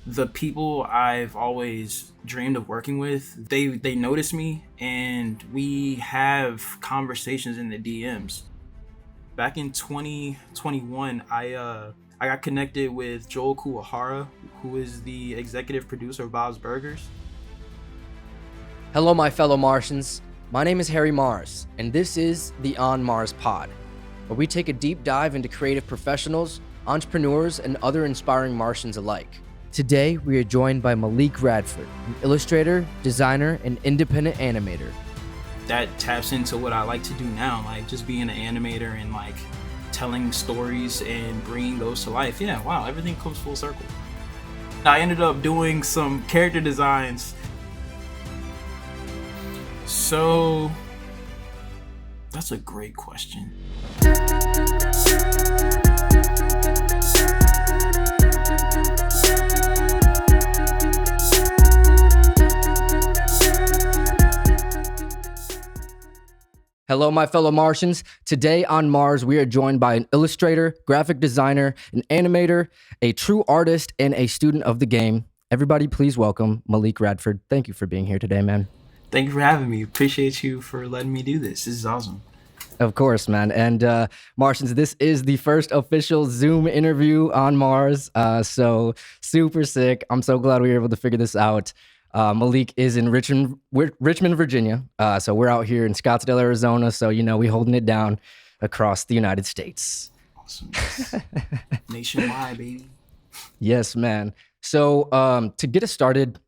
the people I've always dreamed of working with, they notice me and we have conversations in the DMs. Back in 2021, I got connected with Joel Kuwahara, who is the executive producer of Bob's Burgers. Hello, my fellow Martians. My name is Harry Mars, and this is the On Mars Pod, where we take a deep dive into creative professionals, entrepreneurs, and other inspiring Martians alike. Today, we are joined by Malik Radford, an illustrator, designer, and independent animator. That taps into what I like to do now, like just being an animator and like telling stories and bringing those to life. Yeah, wow, everything comes full circle. I ended up doing some character designs. So, that's a great question. Hello, my fellow Martians. Today on Mars, we are joined by an illustrator, graphic designer, an animator, a true artist, and a student of the game. Everybody, please welcome Malik Radford. Thank you for being here today, man. Thank you for having me. Appreciate you for letting me do this. This is awesome. Of course, man. And Martians, this is the first official Zoom interview on Mars. So super sick. I'm so glad we were able to figure this out. Malik is in Richmond, Virginia. So we're out here in Scottsdale, Arizona. So, we holding it down across the United States. Awesome. Nationwide, baby. Yes, man. So to get us started,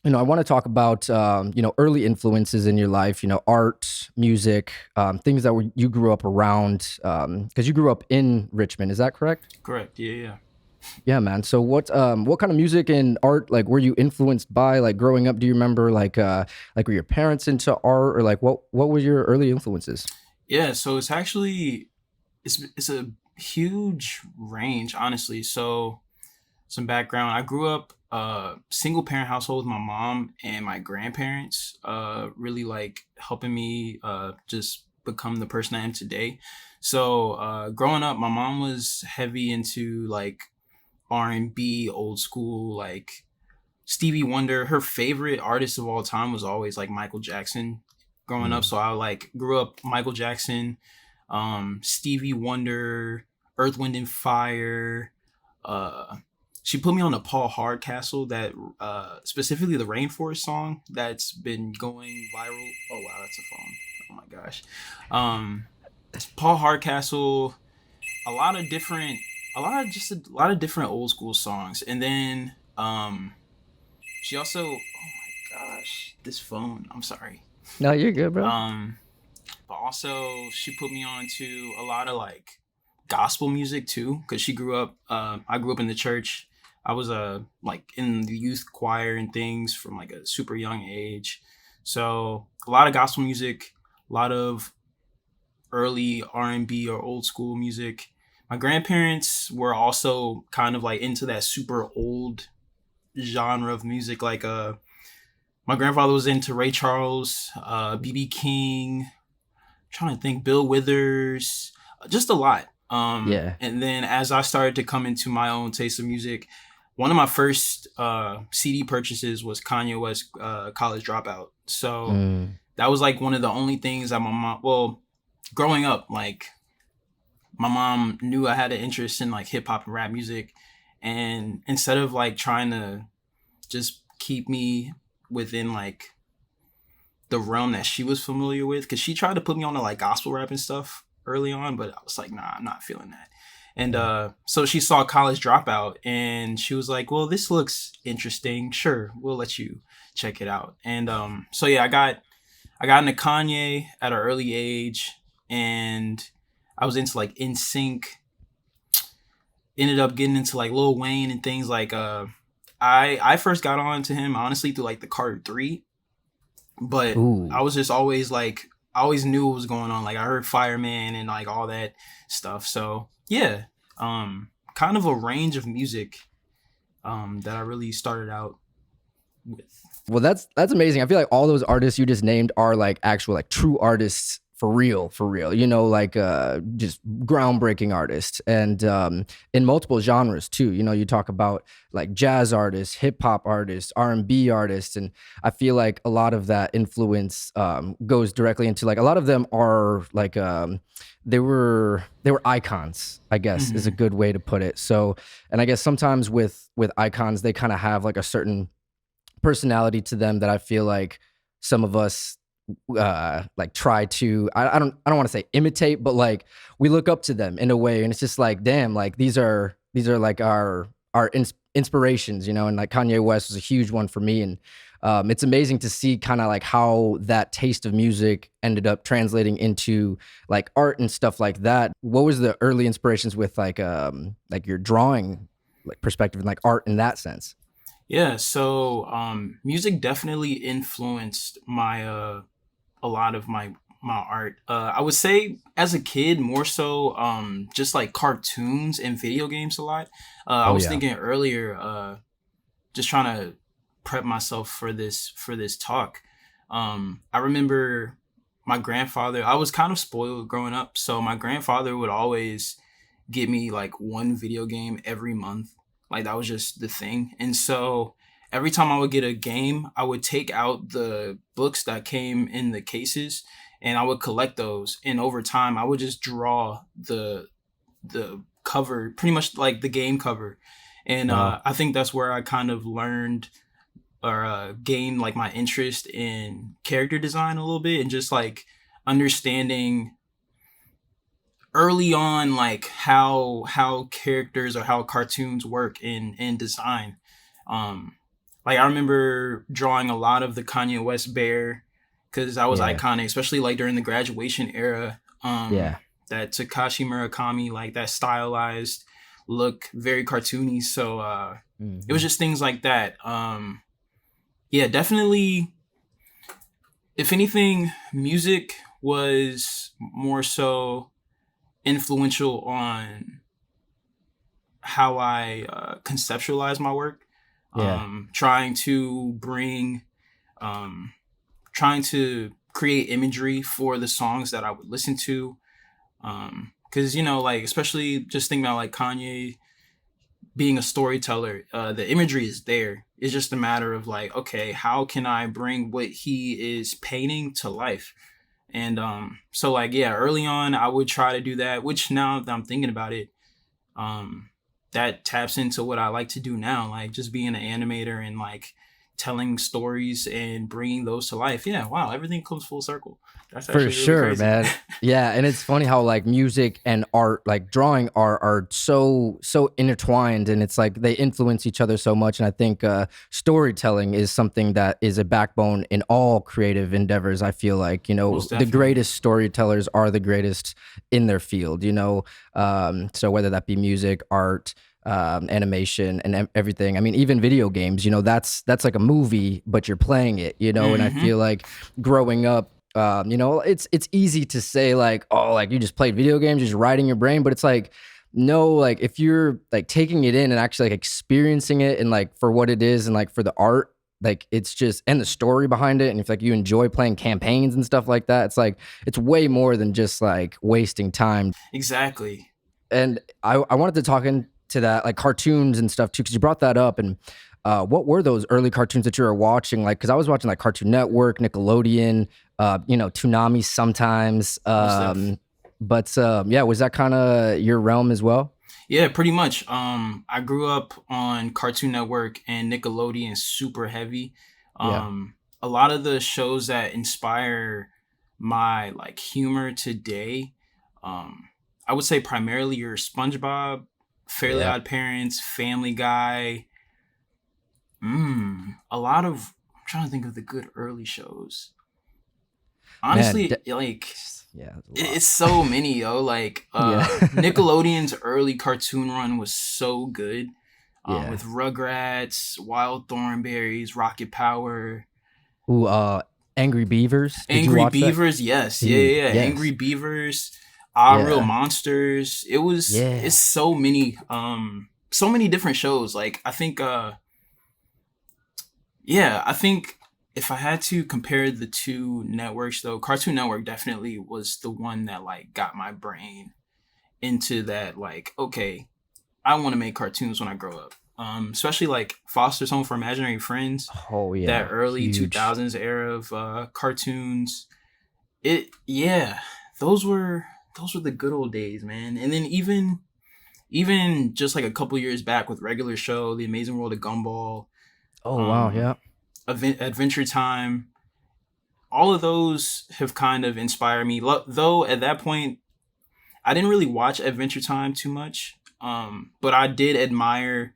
I want to talk about, early influences in your life, art, music, things that you grew up around, because you grew up in Richmond. Is that correct? Correct. Yeah. Yeah, man. So what kind of music and art, like, were you influenced by, like, growing up? Do you remember, were your parents into art, or like, what were your early influences? Yeah. So it's actually, it's a huge range, honestly. So some background. I grew up single parent household with my mom and my grandparents, really like helping me just become the person I am today. So growing up, my mom was heavy into like R&B, old school, like Stevie Wonder. Her favorite artist of all time was always like Michael Jackson growing up. So I like grew up Michael Jackson, Stevie Wonder, Earth, Wind and Fire. She put me on a Paul Hardcastle, that specifically the Rainforest song that's been going viral. Oh wow, that's a phone. Oh my gosh. Paul Hardcastle, a lot of different different old school songs. And then she also, oh my gosh, this phone. I'm sorry. No, you're good, bro. But also she put me on to a lot of like gospel music too, because she grew up I grew up in the church. I was like in the youth choir and things from like a super young age. So a lot of gospel music, a lot of early R&B or old school music. My grandparents were also kind of like into that super old genre of music. Like my grandfather was into Ray Charles, BB King, I'm trying to think, Bill Withers, just a lot. Yeah. And then as I started to come into my own taste of music, one of my first CD purchases was Kanye West, College Dropout. So that was like one of the only things that my mom, well, growing up, like my mom knew I had an interest in like hip hop and rap music. And instead of like trying to just keep me within like the realm that she was familiar with, because she tried to put me on to like gospel rap and stuff early on, but I was like, nah, I'm not feeling that. And so she saw College Dropout and she was like, well, this looks interesting. Sure, we'll let you check it out. And so yeah, I got into Kanye at an early age, and I was into like NSYNC. Ended up getting into like Lil Wayne and things like I first got on to him honestly through like the Carter 3. But Ooh. I was just always like, I always knew what was going on. Like I heard Fireman and like all that stuff. So yeah, kind of a range of music that I really started out with. Well, that's amazing. I feel like all those artists you just named are like actual like true artists for real, like just groundbreaking artists, and in multiple genres too. You talk about like jazz artists, hip hop artists, R&B artists, and I feel like a lot of that influence goes directly into, like, a lot of them are like they were icons, I guess, is a Mhm. good way to put it. So, and I guess sometimes with icons, they kind of have like a certain personality to them that I feel like some of us like try to, I don't want to say imitate, but like we look up to them in a way, and it's just like, damn, like these are like our inspirations, and like Kanye West was a huge one for me. And it's amazing to see kind of like how that taste of music ended up translating into like art and stuff like that. What was the early inspirations with like your drawing like perspective and like art in that sense? Yeah, so music definitely influenced my a lot of my art. I would say as a kid more so just like cartoons and video games a lot. I Oh was yeah. thinking earlier just trying to prep myself for this talk. I remember my grandfather, I was kind of spoiled growing up, so my grandfather would always get me like one video game every month. Like that was just the thing. And so every time I would get a game, I would take out the books that came in the cases and I would collect those. And over time, I would just draw the cover, pretty much like the game cover. And Uh-huh. I think that's where I kind of learned or gained like my interest in character design a little bit and just like understanding early on like how characters or how cartoons work in design. um like I remember drawing a lot of the Kanye West bear because that was Yeah. iconic, especially like during the graduation era. Yeah. That Takashi Murakami, like that stylized look, very cartoony. So it was Hmm. just things like that. Yeah, definitely. If anything, music was more so influential on how I conceptualize my work. Yeah. Trying to bring, um, trying to create imagery for the songs that I would listen to. Because like especially just thinking about like Kanye being a storyteller, the imagery is there. It's just a matter of like, okay, how can I bring what he is painting to life? And so like yeah, early on I would try to do that, which now that I'm thinking about it, um that taps into what I like to do now, like just being an animator and like telling stories and bringing those to life. Yeah, wow, everything comes full circle. That's For actually really sure, crazy. man. Yeah, and it's funny how like music and art, like drawing art, are so intertwined, and it's like they influence each other so much. And I think storytelling is something that is a backbone in all creative endeavors. I feel like Most the definitely. greatest storytellers are the greatest in their field. So whether that be music, art, animation, and everything. I mean, even video games. That's like a movie, but you're playing it. And I Hmm. feel like growing up, it's easy to say like, oh, like you just played video games, just riding your brain, but it's like, no, like if you're like taking it in and actually like experiencing it and like for what it is and like for the art, like it's just, and the story behind it, and if like you enjoy playing campaigns and stuff like that, it's like it's way more than just like wasting time. Exactly. And I wanted to talk into that, like cartoons and stuff too, because you brought that up. And what were those early cartoons that you were watching? Like, because I was watching like Cartoon Network, Nickelodeon, Toonami sometimes. Most def. But yeah, was that kind of your realm as well? Yeah, pretty much. I grew up on Cartoon Network and Nickelodeon super heavy. Yeah, A lot of the shows that inspire my like humor today, um, I would say primarily your SpongeBob, Fairly yeah, Odd Parents, Family Guy. A lot of. I'm trying to think of the good early shows. man. Honestly, like Yeah, there's a lot. it's so many, yo. Like Yeah, Nickelodeon's early cartoon run was so good. yeah. With Rugrats, Wild Thornberries, Rocket Power, Ooh, Angry Beavers. Did you Angry watch that, Beavers. Yes, yeah, dude? yeah, yeah. Angry Yes. Beavers, Real Yeah, Monsters. It's yeah, so many different shows. Like I think yeah, I think if I had to compare the two networks, though, Cartoon Network definitely was the one that like got my brain into that. Like, okay, I want to make cartoons when I grow up. Especially like Foster's Home for Imaginary Friends, Oh that yeah, early huge. 2000s era of cartoons. It yeah, those were those were the good old days, man. And then even just like a couple years back with regular show, The Amazing World of Gumball, Oh wow, um, yeah. Adventure Time, all of those have kind of inspired me. Though at that point, I didn't really watch Adventure Time too much, but I did admire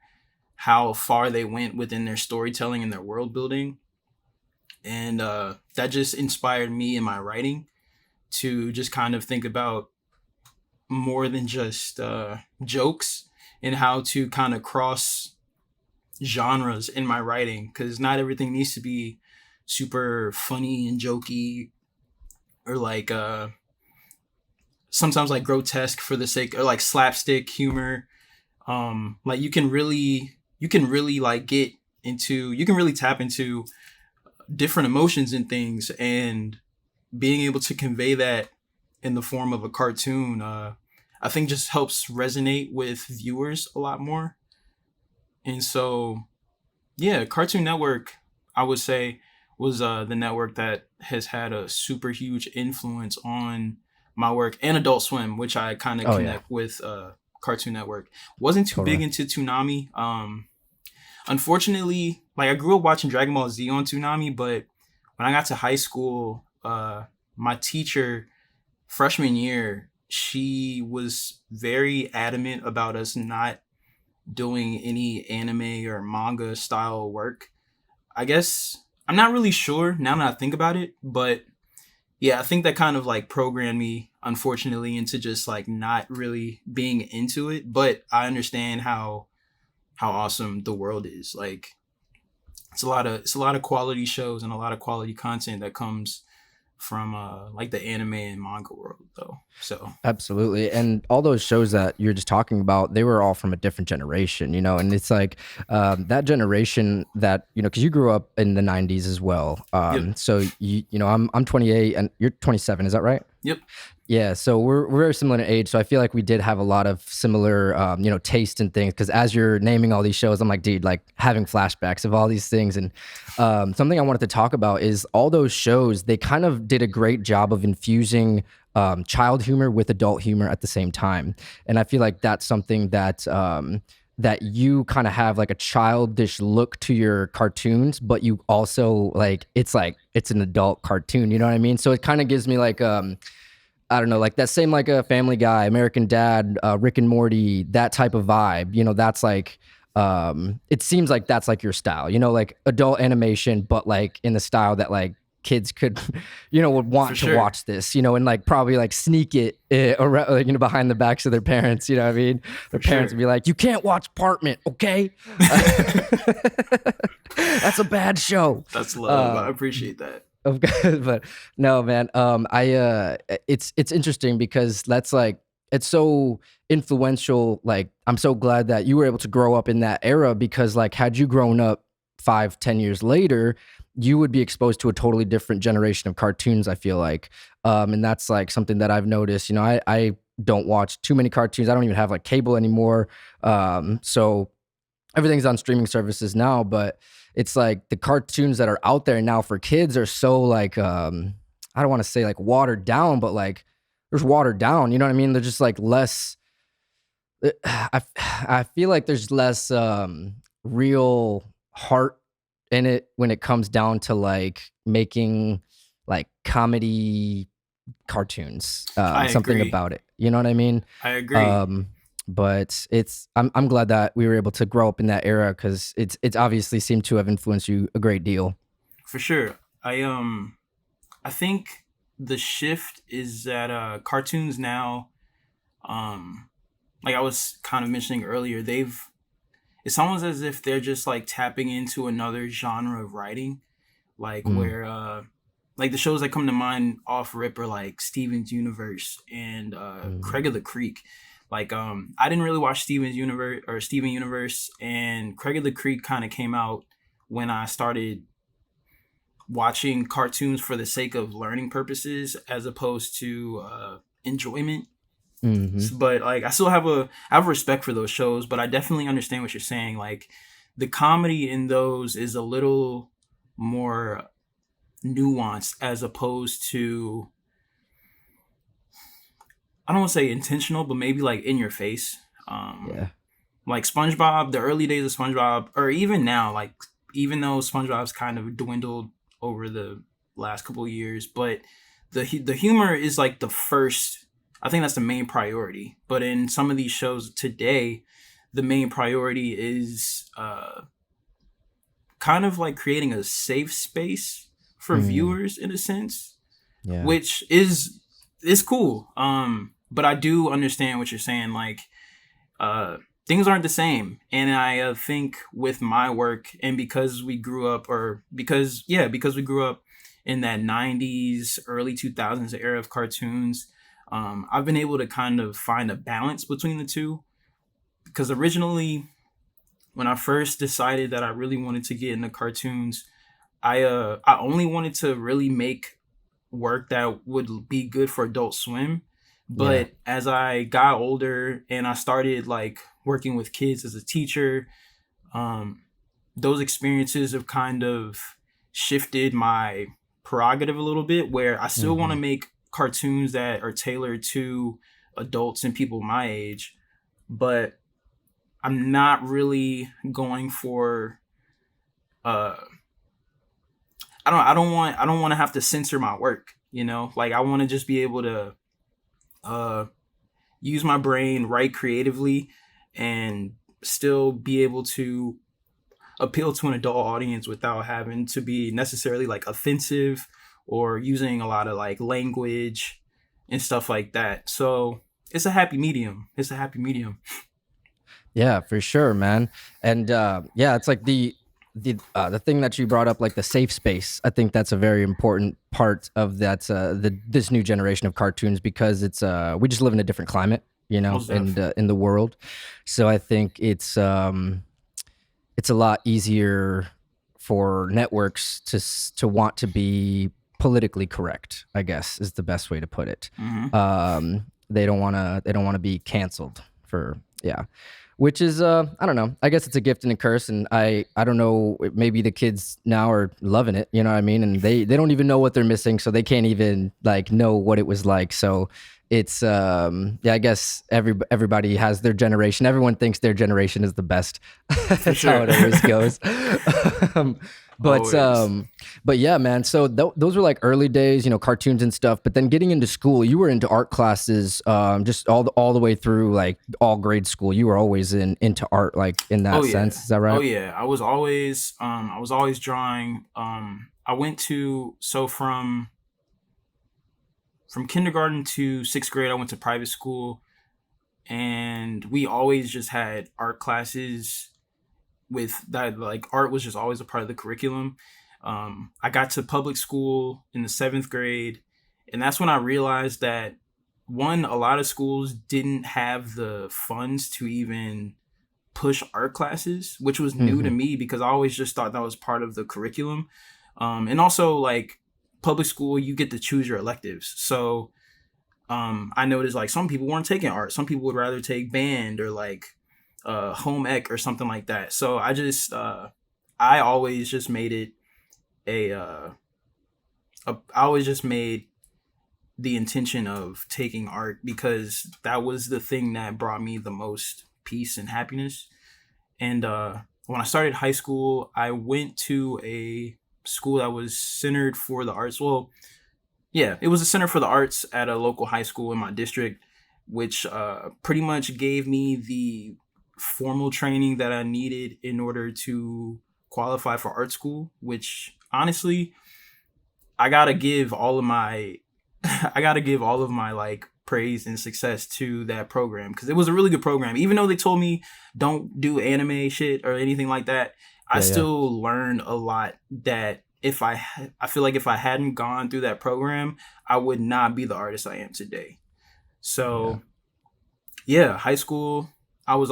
how far they went within their storytelling and their world building, and that just inspired me in my writing to just kind of think about more than just jokes and how to kind of cross genres in my writing, because not everything needs to be super funny and jokey, or like sometimes like grotesque for the sake, or like slapstick humor. Like you can really like get into, you can really tap into different emotions and things, and being able to convey that in the form of a cartoon, I think just helps resonate with viewers a lot more. And so yeah, Cartoon Network, I would say, was the network that has had a super huge influence on my work, and Adult Swim, which I kind of Oh yeah, connect with Cartoon Network. Wasn't too big totally. into Toonami. Unfortunately, like I grew up watching Dragon Ball Z on Toonami, but when I got to high school, my teacher freshman year, she was very adamant about us not doing any anime or manga style work. I guess I'm not really sure now that I think about it, but yeah, I think that kind of like programmed me, unfortunately, into just like not really being into it. But I understand how awesome the world is. Like it's a lot of quality shows and a lot of quality content that comes from like the anime and manga world, though. So Absolutely. And all those shows that you're just talking about, they were all from a different generation, you know, and it's like that generation that, you know, because you grew up in the 90s as well. yep, So, you know, I'm 28 and you're 27, is that right? yep, Yeah, so we're very similar in age. So I feel like we did have a lot of similar, you know, taste and things. Because as you're naming all these shows, I'm like, dude, like having flashbacks of all these things. And something I wanted to talk about is all those shows. They kind of did a great job of infusing child humor with adult humor at the same time. And I feel like that's something that that you kind of have like a childish look to your cartoons, but you also like it's an adult cartoon. You know what I mean? So it kind of gives me like I don't know, like that same like a Family Guy, American Dad, Rick and Morty, that type of vibe. You know, that's like it seems like that's like your style. You know, like adult animation, but like in the style that like kids could, you know, would for want to sure, watch this. You know, and like probably like sneak it around, like, you know, behind the backs of their parents. You know what I mean? Their for parents would sure. be like, "You can't watch Partment, okay? That's a bad show." That's love. I Uh, appreciate that. of but no, man. It's interesting because that's like it's so influential. Like, I'm so glad that you were able to grow up in that era because, like, had you grown up 5, 10 years later, you would be exposed to a totally different generation of cartoons. I feel like, and that's like something that I've noticed. You know, I don't watch too many cartoons. I don't even have like cable anymore. So everything's on streaming services now, but it's like the cartoons that are out there now for kids are so like I don't want to say like watered down, but like there's watered down, you know what I mean? They're just like less I feel like there's less real heart in it when it comes down to like making like comedy cartoons, I something agree. about it. You know what I mean? I agree. Um, but I'm glad that we were able to grow up in that era because it's obviously seemed to have influenced you a great deal. For sure. I think the shift is that cartoons now, um like I was kind of mentioning earlier, it's almost as if they're just like tapping into another genre of writing, like Mm, where like the shows that come to mind off rip are like Steven's Universe and Craig of mm, the Creek. Like I didn't really watch Steven's Universe or Steven Universe, and Craig of the Creek kind of came out when I started watching cartoons for the sake of learning purposes as opposed to enjoyment. Hmm. But like I have respect for those shows, but I definitely understand what you're saying. Like the comedy in those is a little more nuanced as opposed to, I don't want to say intentional, but maybe like in your face. Um, Yeah. like SpongeBob, the early days of SpongeBob, or even now, like even though SpongeBob's kind of dwindled over the last couple of years, but the humor is like the first. I think that's the main priority. But in some of these shows today, the main priority is kind of like creating a safe space for Mm, viewers in a sense, yeah. which is cool. But I do understand what you're saying. Like uh, things aren't the same. And I think with my work, and because we grew up, or because we grew up in that 90s, early 2000s era of cartoons, I've been able to kind of find a balance between the two. Because originally, when I first decided that I really wanted to get into cartoons, I only wanted to really make work that would be good for Adult Swim. Yeah. But as I got older and I started like working with kids as a teacher, um, those experiences have kind of shifted my prerogative a little bit, where I still want to Hmm. make cartoons that are tailored to adults and people my age, but I'm not really going for uh I don't want to have to censor my work, you know? Like I want to just be able to uh use my brain, write creatively, and still be able to appeal to an adult audience without having to be necessarily like offensive or using a lot of like language and stuff like that. So it's a happy medium. It's a happy medium. Yeah, for sure, man. And yeah, it's like the thing that you brought up, like the safe space. I think that's a very important part of that this new generation of cartoons, because it's we just live in a different climate, you know, Most def. in the world. So I think it's a lot easier for networks to want to be politically correct, I guess is the best way to put it. Mm-hmm. They don't want to be canceled for, yeah, which is I don't know, I guess it's a gift and a curse. And I don't know, maybe the kids now are loving it, you know what I mean, and they don't even know what they're missing, so they can't even like know what it was like. So it's yeah, I guess everybody has their generation. Everyone thinks their generation is the best. For That's how sure. it always goes. um, but Always. um, but yeah, man. So those were like early days, you know, cartoons and stuff. But then getting into school, you were into art classes, just all the way through like all grade school. You were always into art, like in Oh that yeah. sense. Is that Oh right? yeah. I was always drawing. I went to so from kindergarten to 6th grade I went to private school, and we always just had art classes with that. Like art was just always a part of the curriculum. I got to public school in the 7th grade, and that's when I realized that one, a lot of schools didn't have the funds to even push art classes, which was new to Hmm. me because I always just thought that was part of the curriculum. And also, like public school, you get to choose your electives. So I noticed like some people weren't taking art. Some people would rather take band or like home ec or something like that. So I always just made it a, I always just made the intention of taking art because that was the thing that brought me the most peace and happiness. And when I started high school, I went to a school that was centered for the arts. Well, yeah, it was a center for the arts at a local high school in my district, which pretty much gave me the formal training that I needed in order to qualify for art school. Which honestly, I gotta give all of my, I gotta give all of my like praise and success to that program because it was a really good program. Even though they told me don't do anime shit or anything like that, I Yeah, yeah, still learned a lot that if I feel like if I hadn't gone through that program, I would not be the artist I am today. yeah. So yeah, high school, I was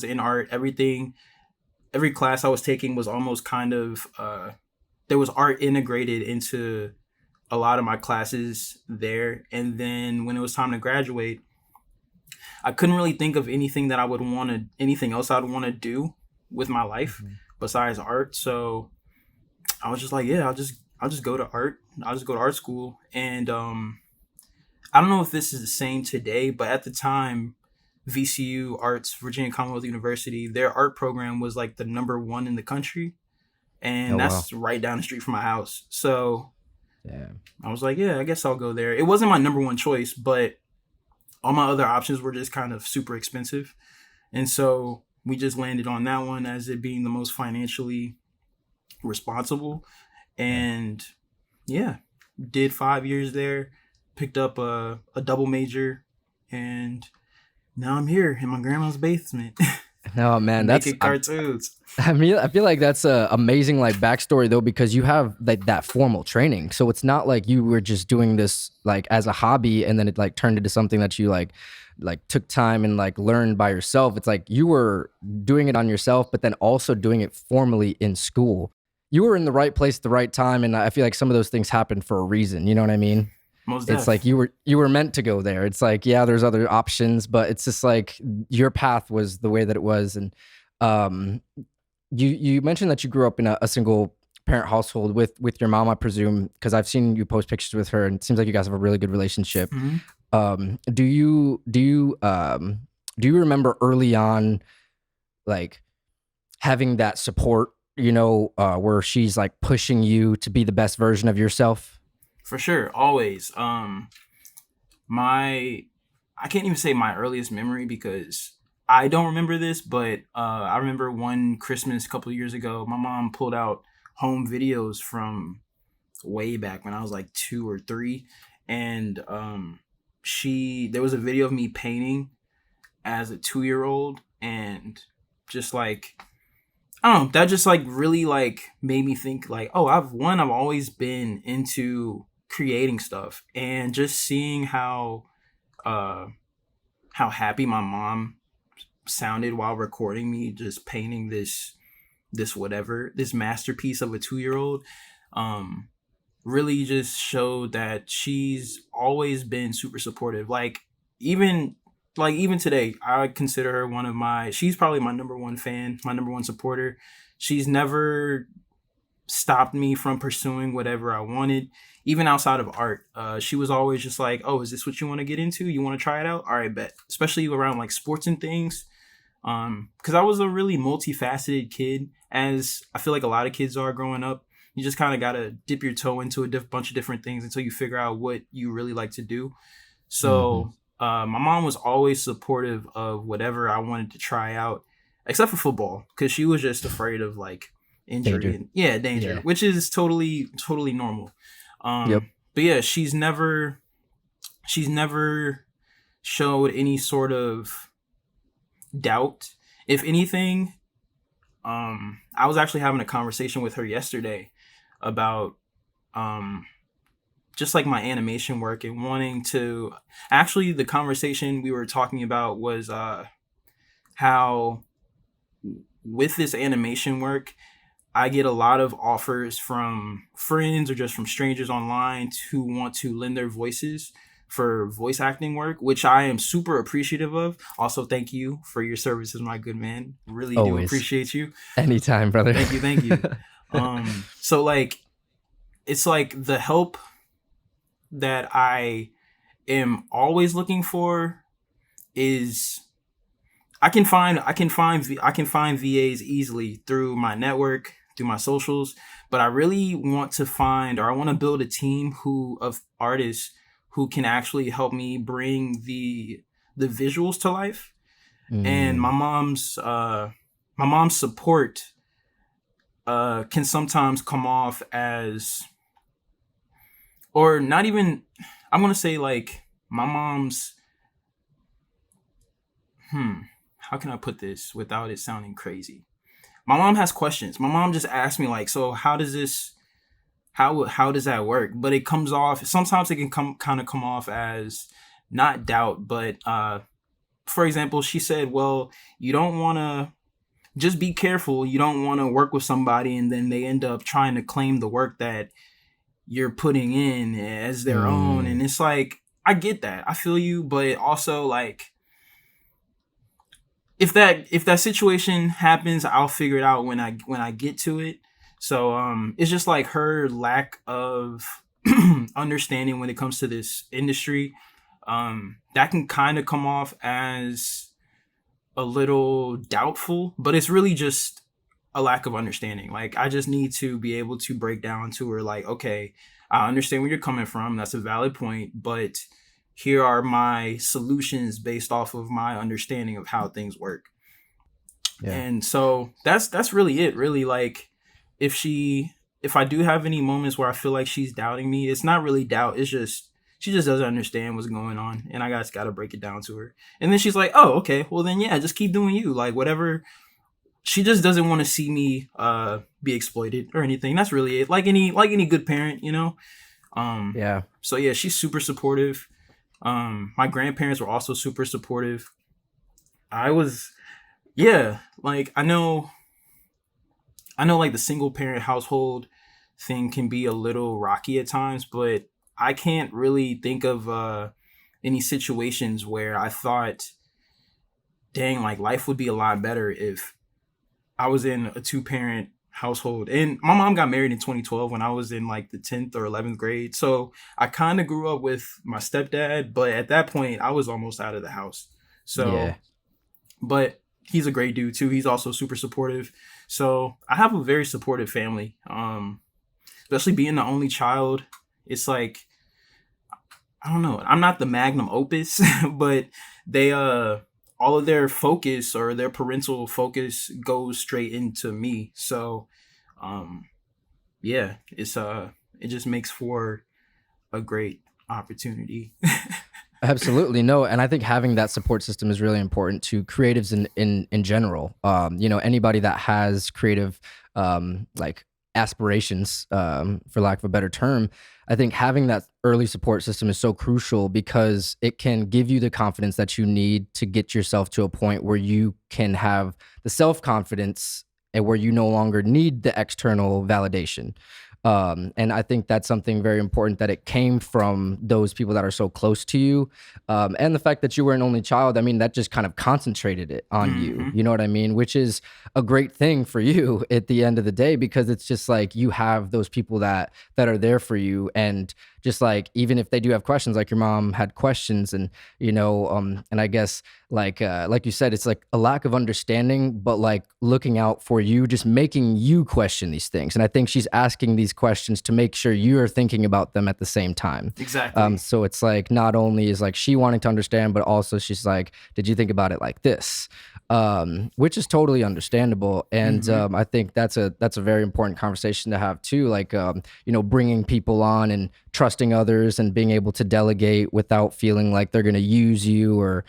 in art. Every class I was taking was almost kind of there was art integrated into a lot of my classes there. And then when it was time to graduate, I couldn't really think of anything that I would want to, anything else I'd want to do with my life Mhm. besides art. So I was just like, yeah, I'll just go to art. I'll just go to art school. And I don't know if this is the same today, but at the time, VCU Arts, Virginia Commonwealth University, their art program was like the number one in the country. And Oh wow. that's right down the street from my house. So Yeah. I was like, yeah, I guess I'll go there. It wasn't my number one choice, but all my other options were just kind of super expensive. And so we just landed on that one as it being the most financially responsible. Yeah. And yeah, did 5 years there, picked up a double major, and now I'm here in my grandma's basement No, man, that's making cartoons. I mean, I feel like that's a amazing like backstory though, because you have like that formal training. So it's not like you were just doing this like as a hobby and then it like turned into something that you like took time and like learned by yourself. It's like you were doing it on yourself, but then also doing it formally in school. You were in the right place at the right time, and I feel like some of those things happen for a reason. You know what I mean? Most It's like def. you were meant to go there. It's like, yeah, there's other options, but it's just like your path was the way that it was. And um you mentioned that you grew up in a single parent household with your mom, I presume, because I've seen you post pictures with her and it seems like you guys have a really good relationship. Mhm. Do you remember early on like having that support, where she's like pushing you to be the best version of yourself? For sure, always. My I can't even say my earliest memory because I don't remember this, but I remember one Christmas a couple of years ago, my mom pulled out home videos from way back when I was like 2 or 3, and she there was a video of me painting as a 2 year old, and just like I don't know, that just like really like made me think like, oh, I've always been into creating stuff, and just seeing uh how happy my mom sounded while recording me just painting this masterpiece of a 2 year old um really just showed that she's always been super supportive. Even even today, I consider her one of my she's probably my number one fan, my number one supporter. She's never stopped me from pursuing whatever I wanted, even outside of art. She was always just like, "Oh, is this what you want to get into? You want to try it out? All right, bet." Especially around like sports and things, because I was a really multifaceted kid, as I feel like a lot of kids are growing up. You just kind of gotta dip your toe into a bunch of different things until you figure out what you really like to do. Hmm. So my mom was always supportive of whatever I wanted to try out, except for football, because she was just afraid of like injury Danger. and yeah, danger, Yeah. which is totally normal. Yep. But yeah, she's never showed any sort of doubt. If anything, I was actually having a conversation with her yesterday about um just like my animation work and wanting to actually the conversation we were talking about was how with this animation work I get a lot of offers from friends or just from strangers online who want to lend their voices for voice acting work, which I am super appreciative of. Also, thank you for your services, my good man. Really do Always. appreciate you. Anytime, brother. Thank you. So like it's like the help that I am always looking for is I can find VAs easily through my network, through my socials, but I really want to find or I want to build a team who of artists who can actually help me bring the visuals to life. And Mm, my mom's support can sometimes come off as or not even I'm gonna say like my mom's how can I put this without it sounding crazy? My mom has questions. My mom just asked me like, so how does this how does that work? But it comes off sometimes it can come off as not doubt, but for example, she said, well, you don't wanna just be careful. You don't want to work with somebody and then they end up trying to claim the work that you're putting in as their own. Mm, And it's like, I get that. I feel you, but also like, if that situation happens, I'll figure it out when I get to it. So it's just like her lack of understanding when it comes to this industry. That can kind of come off as a little doubtful, but it's really just a lack of understanding. Like, I just need to be able to break down to her, like, okay, I understand where you're coming from. That's a valid point, but here are my solutions based off of my understanding of how things work. yeah. And so that's really it. Really, like, if I do have any moments where I feel like she's doubting me, it's not really doubt. It's just she just doesn't understand what's going on, and I just gotta break it down to her. And then she's like, "Oh, okay. Well, then yeah, just keep doing you. Like, whatever." She just doesn't want to see me be exploited or anything. That's really it. Like any good parent, you know. Yeah. So yeah, she's super supportive. My grandparents were also super supportive. I was Yeah, like I know like the single parent household thing can be a little rocky at times, but I can't really think of any situations where I thought, dang, like life would be a lot better if I was in a two parent household. And my mom got married in 2012 when I was in like the 10th or 11th grade. So I kind of grew up with my stepdad, but at that point I was almost out of the house. So, Yeah. but he's a great dude too. He's also super supportive. So I have a very supportive family. Especially being the only child. It's like, I don't know. I'm not the magnum opus, but they all of their focus or their parental focus goes straight into me. So um yeah, it just makes for a great opportunity. Absolutely. No, and I think having that support system is really important to creatives in general. Anybody that has creative like aspirations, for lack of a better term, I think having that early support system is so crucial because it can give you the confidence that you need to get yourself to a point where you can have the self-confidence and where you no longer need the external validation. And I think that's something very important that it came from those people that are so close to you. And the fact that you were an only child, I mean, that just kind of concentrated it on you. Hmm. You know what I mean? Which is a great thing for you at the end of the day, because it's just like you have those people that are there for you. And just like, even if they do have questions, like your mom had questions, and and I guess like you said, it's like a lack of understanding, but like looking out for you, just making you question these things. And I think she's asking these questions to make sure you are thinking about them at the same time. Exactly. So it's like, not only is like she wanting to understand, but also she's like, did you think about it like this? Which is totally understandable. And Hmm. I think that's a very important conversation to have too. Like, bringing people on and trusting others and being able to delegate without feeling like they're going to use you, or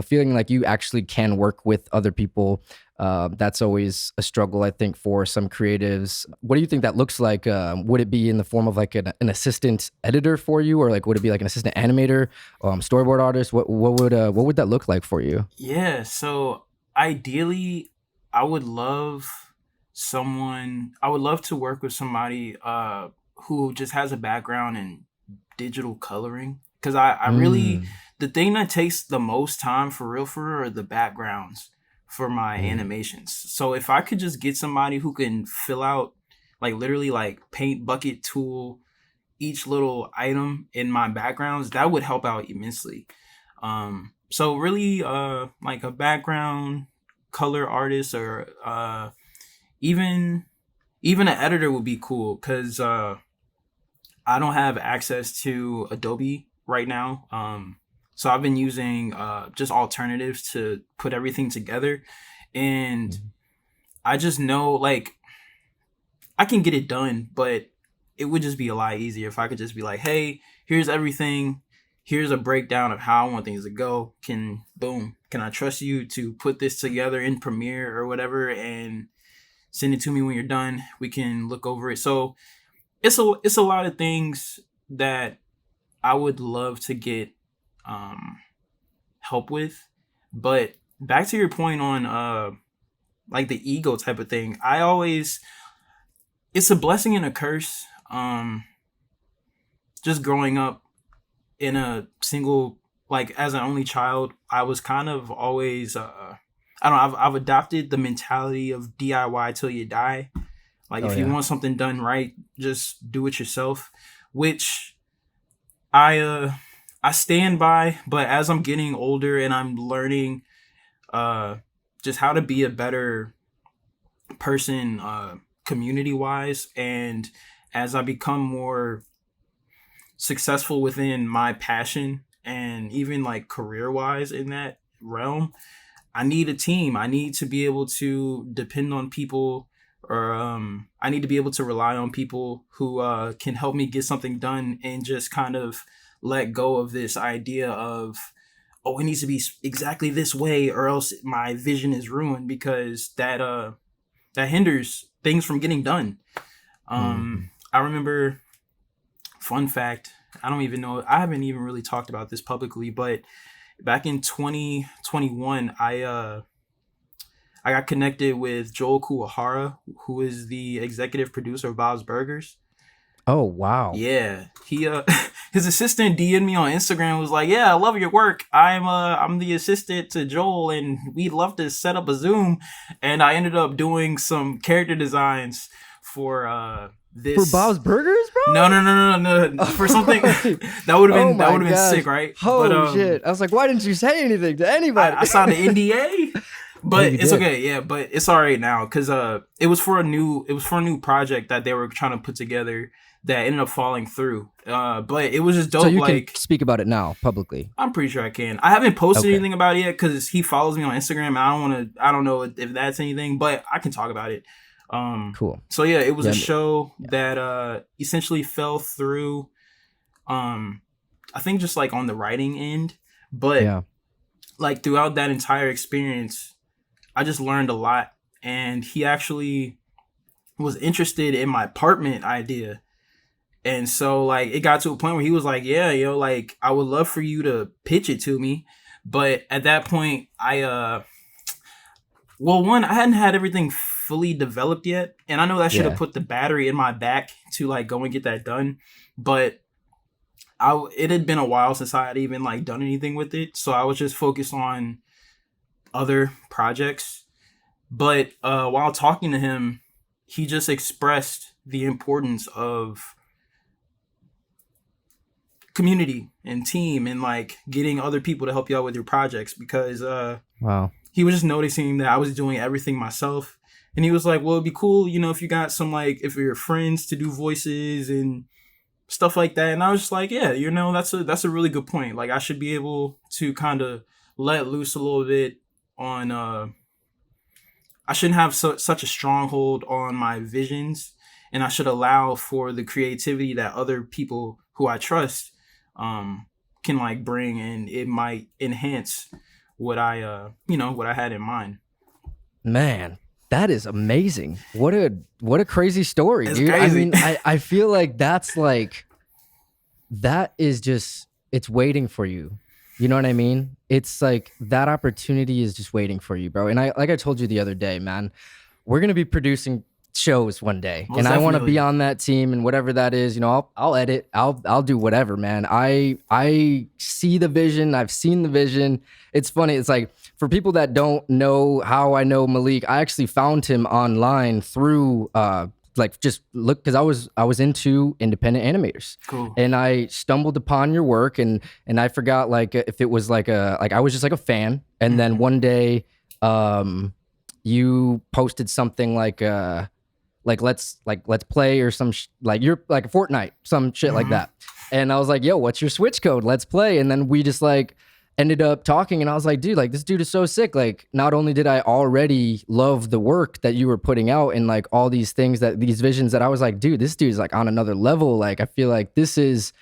feeling like you actually can work with other people. That's always a struggle, I think, for some creatives. What do you think that looks like? Would it be in the form of like an assistant editor for you, or like would it be like an assistant animator, storyboard artist? What would that look like for you? Yeah, so ideally I would love I would love to work with somebody who just has a background in digital coloring, cuz I really, Mm, the thing that takes the most time for real are the backgrounds for my mm, animations. So if I could just get somebody who can fill out, like, literally like paint bucket tool each little item in my backgrounds, that would help out immensely. So really, like a background color artist, or even even an editor would be cool, because I don't have access to Adobe right now. So I've been using just alternatives to put everything together, and mm. I just know, like, I can get it done, but it would just be a lot easier if I could just be like, hey, here's everything. Here's a breakdown of how I want things to go. Can I trust you to put this together in Premiere or whatever and send it to me when you're done? We can look over it. So it's a lot of things that I would love to get um help with. But back to your point on like the ego type of thing. I always It's a blessing and a curse. Just growing up in a single, like as an only child, I was kind of always I don't know, I've adopted the mentality of DIY till you die. Like Oh if you yeah. want something done right, just do it yourself, which I uh I stand by, but as I'm getting older and I'm learning uh just how to be a better person community wise, and as I become more successful within my passion and even like career wise in that realm, I need a team. I need to be able to depend on people, or I need to be able to rely on people who can help me get something done, and just kind of let go of this idea of, oh, it needs to be exactly this way or else my vision is ruined, because that hinders things from getting done. Hmm. I remember, fun fact, I don't even know, I haven't even really talked about this publicly, but back in 2021, I got connected with Joel Kuwahara, who is the executive producer of Bob's Burgers. Oh wow. Yeah, he his assistant DM'd me on Instagram, was like, "Yeah, I love your work. I'm the assistant to Joel, and we'd love to set up a Zoom." And I ended up doing some character designs for For this. Bob's Burgers, No, bro? no, no, no, no, for something Oh, oh that my would have been gosh. sick, right? But Oh shit. I was like, why didn't you say anything to anybody? I signed an NDA, Oh, but you it's did. okay. Yeah, but it's all right now, because it was for a new project that they were trying to put together that ended up falling through. But it was just So dope. you can Like, speak about it now publicly. I'm pretty sure I can. I haven't posted Okay. anything about it yet because he follows me on Instagram. And I don't know if that's anything, but I can talk about it. Cool. So yeah, it was a Yeah. show Yeah. that essentially fell through. Um, I think just like on the writing end, but Yeah. like throughout that entire experience, I just learned a lot. And he actually was interested in my apartment idea. And so like it got to a point where he was like, "Yeah, yo, like I would love for you to pitch it to me." But at that point, well, one, I hadn't had everything fully developed yet, and I know that should have Yeah. put the battery in my back to like go and get that done. But it had been a while since I had even like done anything with it, so I was just focused on other projects. But while talking to him, he just expressed the importance of community and team, and like getting other people to help you out with your projects, because Wow. he was just noticing that I was doing everything myself. And he was like, "Well, it'd be cool, if you got some, like, if your friends to do voices and stuff like that." And I was just like, "Yeah, that's a really good point. Like, I should be able to kind of let loose a little bit on I shouldn't have such a stronghold on my visions, and I should allow for the creativity that other people who I trust can like bring, and it might enhance what I had in mind." Man, that is amazing. What a crazy story, It's dude. I crazy. mean, I feel like that is just, it's waiting for you. You know what I mean? It's like that opportunity is just waiting for you, bro. And I, like I told you the other day, man, we're gonna be producing shows one day, Most and I want to be definitely. on that team, and whatever that is, I'll edit, I'll do whatever, man. I see the vision. I've seen the vision. It's funny. It's like, for people that don't know how I know Malik, I actually found him online through like, just look, because I was into independent animators, Cool. and I stumbled upon your work, and I forgot, like, if it was like I was just like a fan, and then Hmm. one day you posted something like let's play, or like, you're like a Fortnite, some shit like Hmm. that. And I was like, yo, what's your Switch code? Let's play. And then we just like ended up talking, and I was like, dude, like, this dude is so sick. Like, not only did I already love the work that you were putting out, and like all these things, that these visions, that I was like, dude, this dude's like on another level. Like, I feel like this is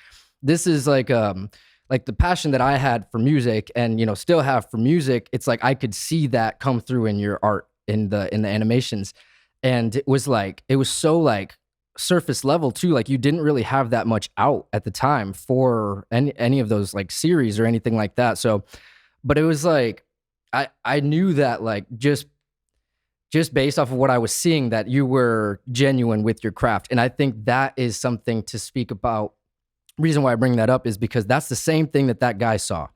like the passion that I had for music, and still have for music. It's like I could see that come through in your art, in the animations. And it was so like surface level too. Like, you didn't really have that much out at the time for any of those like series or anything like that. So, but it was like I knew that, like, just just based off of what I was seeing, that you were genuine with your craft. And I think that is something to speak about. Reason why I bring that up is because that's the same thing that guy saw.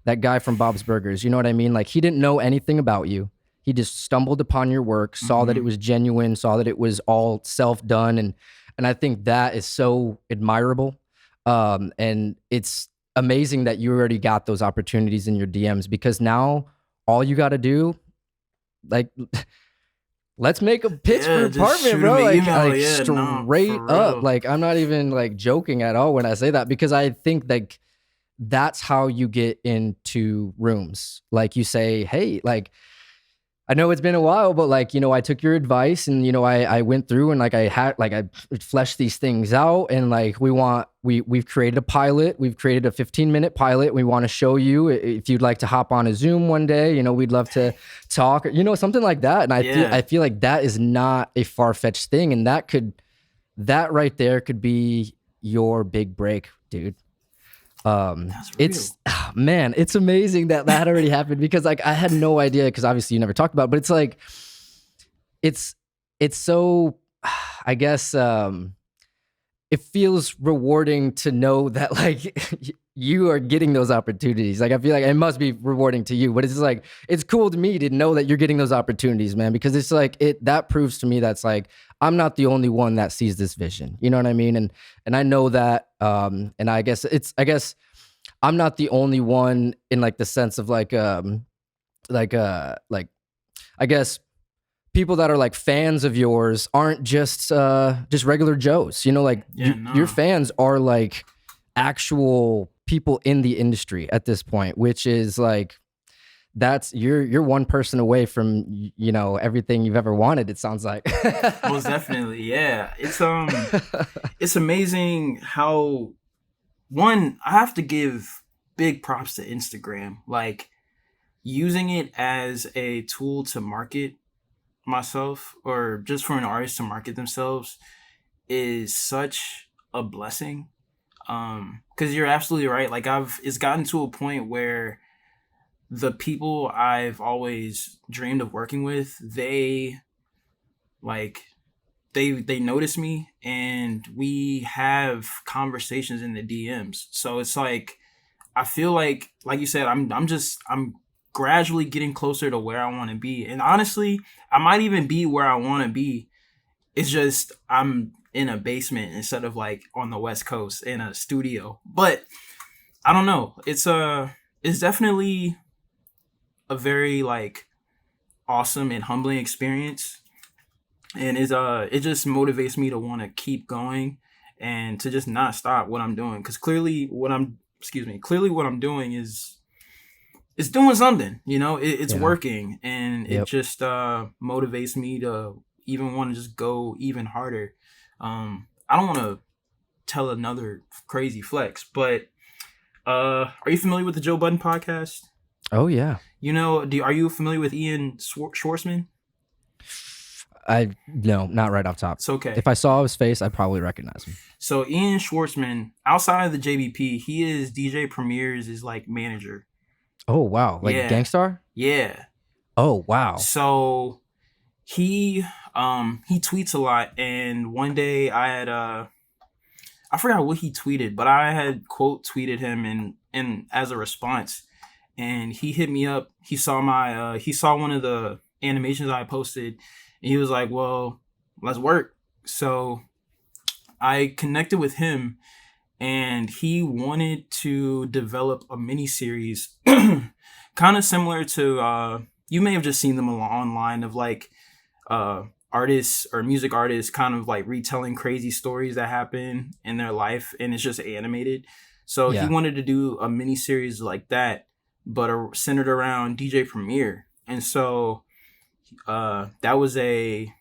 That guy from Bob's Burgers, you know what I mean? Like, he didn't know anything about you. He just stumbled upon your work, saw that it Hmm. was genuine, saw that it was all self-done, and I think that is so admirable. And it's amazing that you already got those opportunities in your DMs, because now all you got to do, like, let's make a pitch for Yeah, just Partment, shoot him bro. an Like, email. Yeah, no, straight for up. real. Like, I'm not even like joking at all when I say that, because I think like that's how you get into rooms. Like, you say, hey, like, I know it's been a while, but like, I took your advice, and, I went through and like I fleshed these things out, and like we've created a pilot. We've created a 15-minute pilot. We want to show you if you'd like to hop on a Zoom one day, we'd love to talk, something like that. And I Yeah, feel like that is not a far-fetched thing. And that right there could be your big break, dude. that's real. It's man, it's amazing that already happened, because like I had no idea, because obviously you never talked about it, but it's like it's it's so I guess it feels rewarding to know that like you are getting those opportunities. Like, I feel like it must be rewarding to you, but it's just like it's cool to me to know that you're getting those opportunities, man, because it's like that proves to me that's like I'm not the only one that sees this vision. You know what I mean? And I know that and I guess I'm not the only one in like the sense of like I guess people that are like fans of yours aren't just regular Joes. Like Yeah, your no. fans are like actual people in the industry at this point, which is like that's you're one person away from everything you've ever wanted, it sounds like. Most definitely. Yeah. It's amazing how, one, I have to give big props to Instagram. Like, using it as a tool to market myself, or just for an artist to market themselves, is such a blessing. Because you're absolutely right. Like, it's gotten to a point where the people I've always dreamed of working with, like they notice me, and we have conversations in the DMs. So it's like, I feel like you said, I'm gradually getting closer to where I want to be. And honestly, I might even be where I want to be. It's just I'm in a basement instead of like on the West Coast in a studio. But I don't know. It's definitely a very like awesome and humbling experience, and it just motivates me to want to keep going and to just not stop what I'm doing, because clearly what I'm doing is it's doing something. It's Yeah. working, and it Yep. just motivates me to even want to just go even harder. I don't want to tell another crazy flex, but are you familiar with the Joe Budden podcast? Oh yeah. Are you familiar with Ian Schwartzman? I No, not right off top. It's okay. If I saw his face, I'd probably recognize him. So Ian Schwartzman, outside of the JBP, he is DJ Premier's is like manager. Oh wow, like Yeah, Gangstar. yeah. Oh wow. So he tweets a lot, and one day I forgot what he tweeted, but I had quote tweeted him and as a response, and he hit me up. He saw one of the animations I posted, and he was like, "Well, let's work." So I connected with him, and he wanted to develop a mini series, kind of similar to you may have just seen them online, of like uh artists or music artists kind of like retelling crazy stories that happen in their life, and it's just animated. So he Yeah. wanted to do a mini series like that, but centered around DJ Premier. And so that was a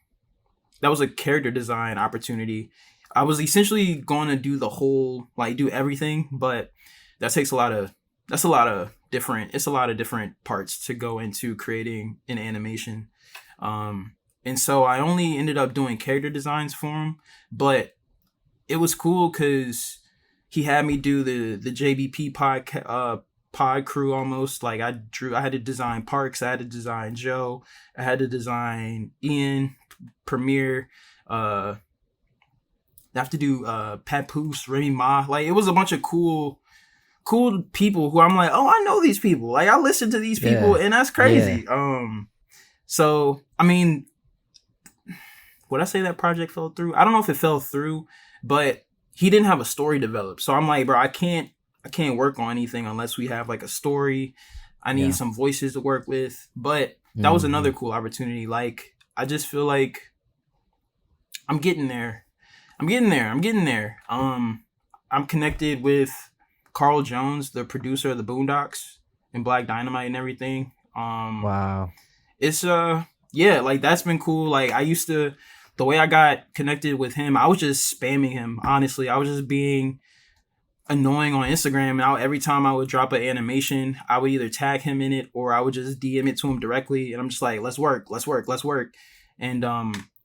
character design opportunity. I was essentially going to do the whole, like, do everything, but that takes a lot of that's a lot of different it's a lot of different parts to go into creating an animation. And so I only ended up doing character designs for him, but it was cool because he had me do the JBP pod crew almost. Like I had to design Parks, I had to design Joe, I had to design Ian, Premier, I have to do Papoose, Remy Ma. Like it was a bunch of cool people who I'm like, oh, I know these people. Like I listen to these people, and that's crazy. Yeah. So I mean, would I say that project fell through? I don't know if it fell through, but he didn't have a story developed. So I'm like, bro, I can't work on anything unless we have like a story. I need some voices to work with. But that was another cool opportunity. Like I just feel like I'm getting there. I'm getting there. I'm connected with Carl Jones, the producer of the Boondocks and Black Dynamite and everything. Wow. It's yeah, like that's been cool. Like the way I got connected with him, I was just spamming him. Honestly, I was just being annoying on Instagram, and every time I would drop an animation, I would either tag him in it or I would just DM it to him directly, and I'm just like, let's work. And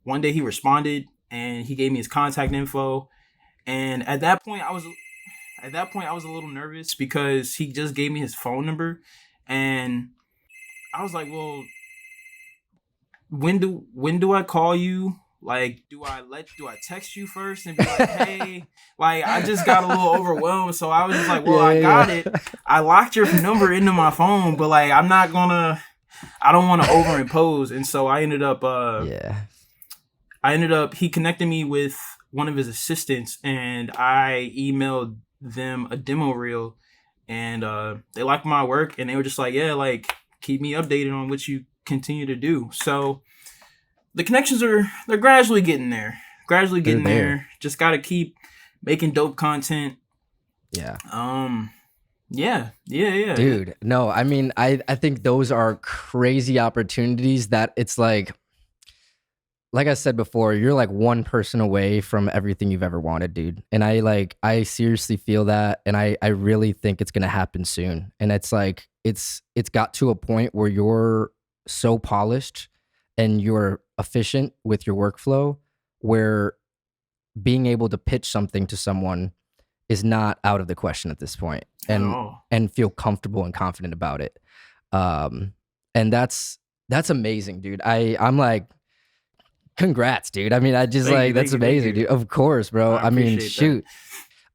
one day he responded and he gave me his contact info, and at that point I was a little nervous because he just gave me his phone number, and I was like, well, when do I call you? Like, do I text you first and be like, hey, like I just got a little overwhelmed. So I was just like, well, I got it. I locked your number into my phone, but like, I don't want to overimpose. And so I ended up, he connected me with one of his assistants, and I emailed them a demo reel, and they liked my work, and they were just like, yeah, like keep me updated on what you continue to do. So the connections they're gradually getting there. Just gotta keep making dope content. Yeah. Yeah. Dude, no, I mean, I think those are crazy opportunities that it's like I said before, you're like one person away from everything you've ever wanted, dude. And I seriously feel that, and I really think it's gonna happen soon. And it's like it's got to a point where you're so polished and you're efficient with your workflow where being able to pitch something to someone is not out of the question at this point, and feel comfortable and confident about it. And that's amazing, dude. I'm like, congrats, dude. I mean, I just that's amazing, dude. Of course, bro. I mean, shoot,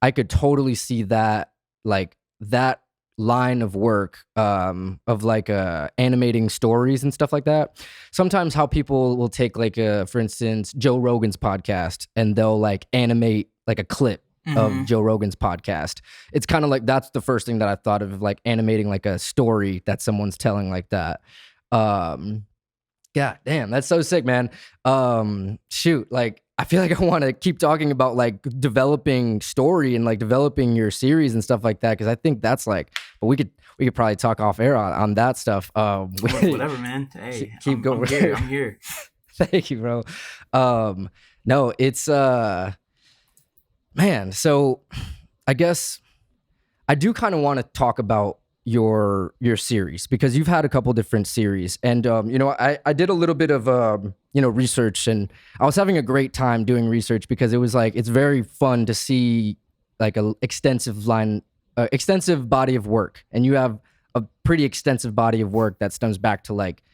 I could totally see that, like that line of work of like animating stories and stuff like that. Sometimes how people will take like for instance, Joe Rogan's podcast, and they'll like animate like a clip of Joe Rogan's podcast. It's kind of like that's the first thing that I thought of, like animating like a story that someone's telling like that. God damn, that's so sick, man. Shoot, like I feel like I want to keep talking about like developing story and like developing your series and stuff like that, because I think that's like, but we could probably talk off air on that stuff. Whatever, man. Hey, keep going. I'm here. Thank you, bro. No, it's man. So I guess I do kind of want to talk about your series, because you've had a couple different series, and you know, I did a little bit of you know, research, and I was having a great time doing research, because it was like, it's very fun to see like a extensive body of work, and you have a pretty extensive body of work that stems back to like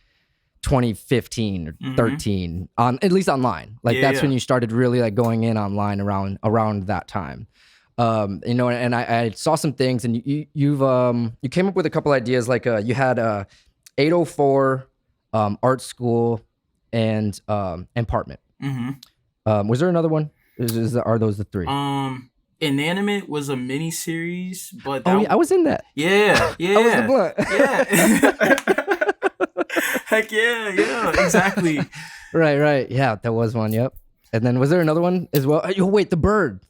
2015 or 13 on, at least online. Like that's when you started really like going in online around that time. You know, and I saw some things, and you came up with a couple ideas, like you had 804 art school and Partment. Was there another one? Are those the three? Inanimate was a mini series, but I was in that. Yeah. I was the blunt. Yeah. Heck yeah, exactly. Right. Yeah, that was one. Yep. And then was there another one as well? Oh, wait, the bird.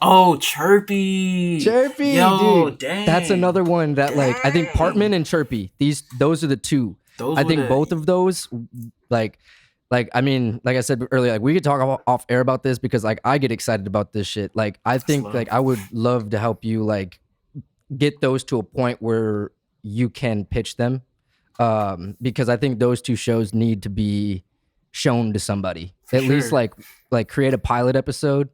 Oh, Chirpy, yo, dude. Dang. That's another one that like, I think Partment and Chirpy, those are the two. I think both of those, like I mean, like I said earlier, like we could talk off air about this, because like I get excited about this shit. Like I think like I would love to help you like get those to a point where you can pitch them, because I think those two shows need to be shown to somebody. At least like create a pilot episode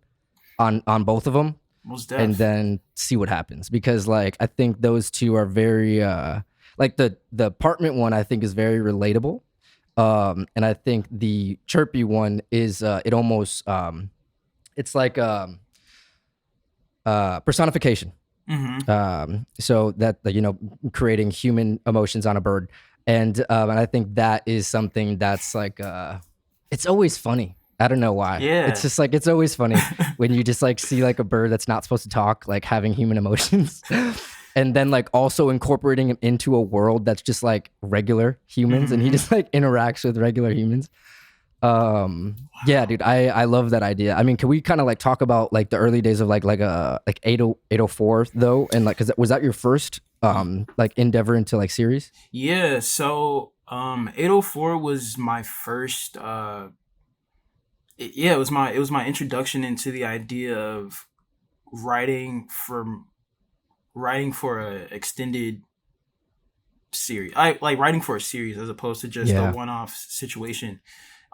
on both of them. Most and def. then see what happens, because like I think those two are very like the apartment one I think is very relatable. And I think the chirpy one is it almost it's like personification. Mm-hmm. So that you know, creating human emotions on a bird, and I think that is something that's like it's always funny. I don't know why. It's Yeah. just like it's always funny when you just like see like a bird that's not supposed to talk, like having human emotions, and then like also incorporating him into a world that's just like regular humans, and he Mm-hmm. just like interacts with regular humans. Yeah, dude, I love that idea. I mean, can we kind of like talk about like the early days of like a like 804 though, and like, cause was that your first like endeavor into like series? Yeah, so 804 was my first yeah, it was my introduction into the idea of writing for writing for a extended series. I like writing for a series as opposed to just a Yeah. one-off situation.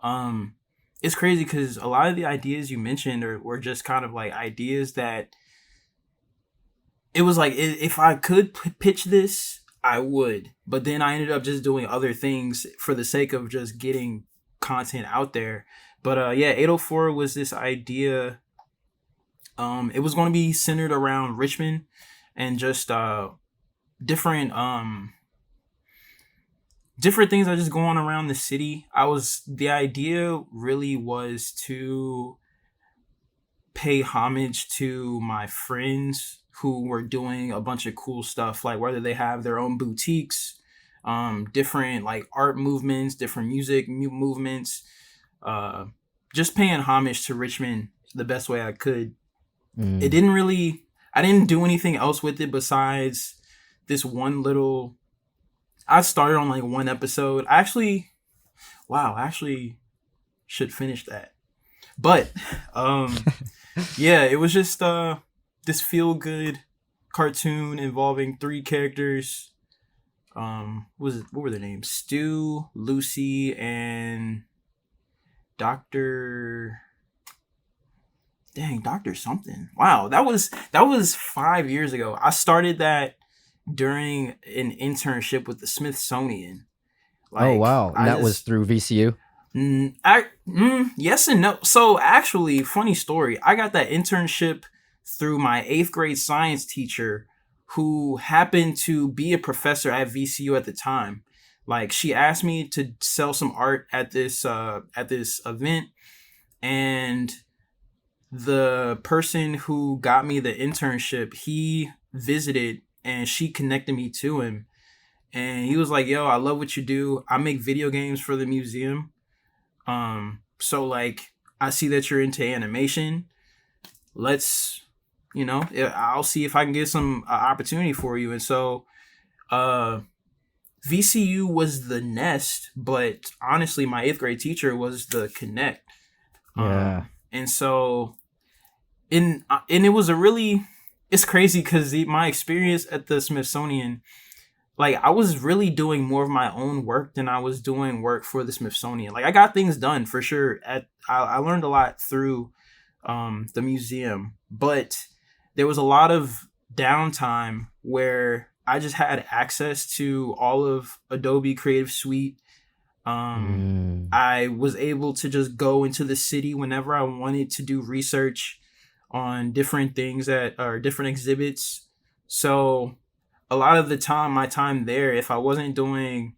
Um it's crazy cuz a lot of the ideas you mentioned were just kind of like ideas that it was like if I could pitch this, I would. But then I ended up just doing other things for the sake of just getting content out there. But yeah, 804 was this idea. It was going to be centered around Richmond and just different different things that just go on around the city. The idea really was to pay homage to my friends who were doing a bunch of cool stuff, like whether they have their own boutiques, different like art movements, different music movements, uh, just paying homage to Richmond the best way I could. It Mm. didn't really, I didn't do anything else with it besides this one little. I started on like one episode. I actually should finish that. But yeah, it was just this feel good cartoon involving three characters. What were their names? Stu, Lucy, and Doctor. Dang, Doctor something. Wow, that was 5 years ago. I started that during an internship with the Smithsonian. Oh Like wow, and I that was just through VCU. yes and no. So actually, funny story. I got that internship through my eighth grade science teacher, who happened to be a professor at VCU at the time. Like she asked me to sell some art at this event, and the person who got me the internship, he visited and she connected me to him. And he was like, "Yo, I love what you do. I make video games for the museum. So like I see that you're into animation. Let's, I'll see if I can get some opportunity for you." And so, uh, VCU was the nest, but honestly, my eighth grade teacher was the connect. Yeah. And so, and it was a really, it's crazy because my experience at the Smithsonian, like I was really doing more of my own work than I was doing work for the Smithsonian. Like I got things done for sure. I learned a lot through the museum, but there was a lot of downtime where I just had access to all of Adobe Creative Suite. Mm. I was able to just go into the city whenever I wanted to do research on different things that are different exhibits. So a lot of the time, my time there, if I wasn't doing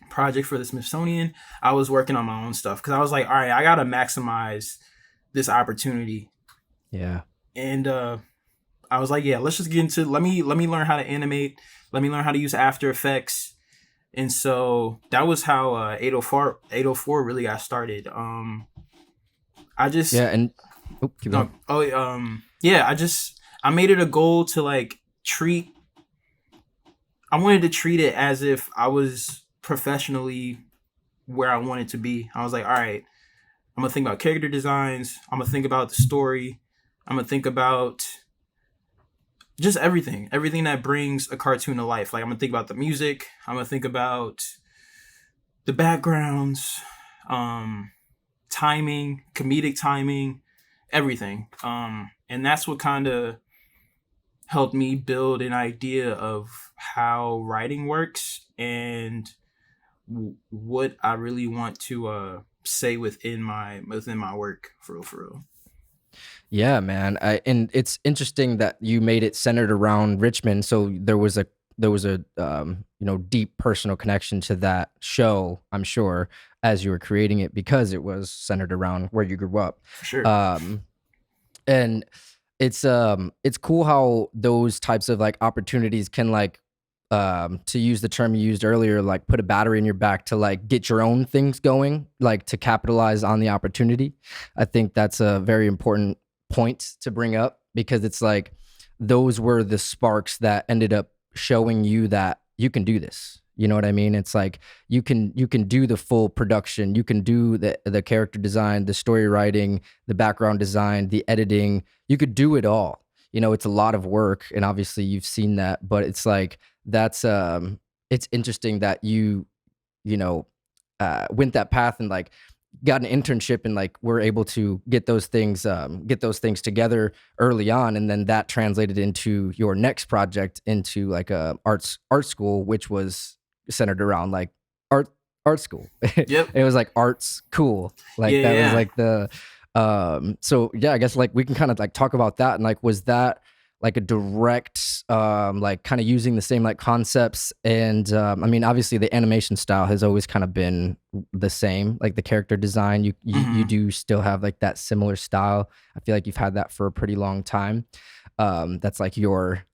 project for the Smithsonian, I was working on my own stuff because I was like, all right, I gotta maximize this opportunity. Yeah. And I was like, yeah, let's just get into let me learn how to animate, let me learn how to use After Effects. And so that was how 804 really got started. I just Yeah, and oh, keep going. no yeah, I made it a goal to like treat I wanted to treat it as if I was professionally where I wanted to be. I was like, all right, I'm gonna think about character designs. I'm gonna think about the story. I'm gonna think about just everything that brings a cartoon to life. Like I'm gonna think about the music. I'm gonna think about the backgrounds, um, timing, comedic timing, everything. And that's what kind of helped me build an idea of how writing works and what I really want to say within my work for real, for real. Yeah, man. And it's interesting that you made it centered around Richmond. So there was a deep personal connection to that show, I'm sure, as you were creating it because it was centered around where you grew up. For sure. Um, and it's cool how those types of like opportunities can like to use the term you used earlier, like put a battery in your back to like get your own things going, like to capitalize on the opportunity. I think that's a very important point to bring up because it's like those were the sparks that ended up showing you that you can do this. You know what I mean? It's like you can do the full production, you can do the character design, the story writing, the background design, the editing. You could do it all. You know, it's a lot of work, and obviously you've seen that, but it's like that's it's interesting that you went that path and like got an internship and like were able to get those things together early on, and then that translated into your next project into like a art school, which was centered around like art art school. Yep. It was like arts cool, like Yeah, that was yeah. like the so yeah, I guess like we can kind of like talk about that and like was that like a direct like kind of using the same like concepts and I mean obviously the animation style has always kind of been the same, like the character design you Hmm. do still have like that similar style. I feel like you've had that for a pretty long time. That's like your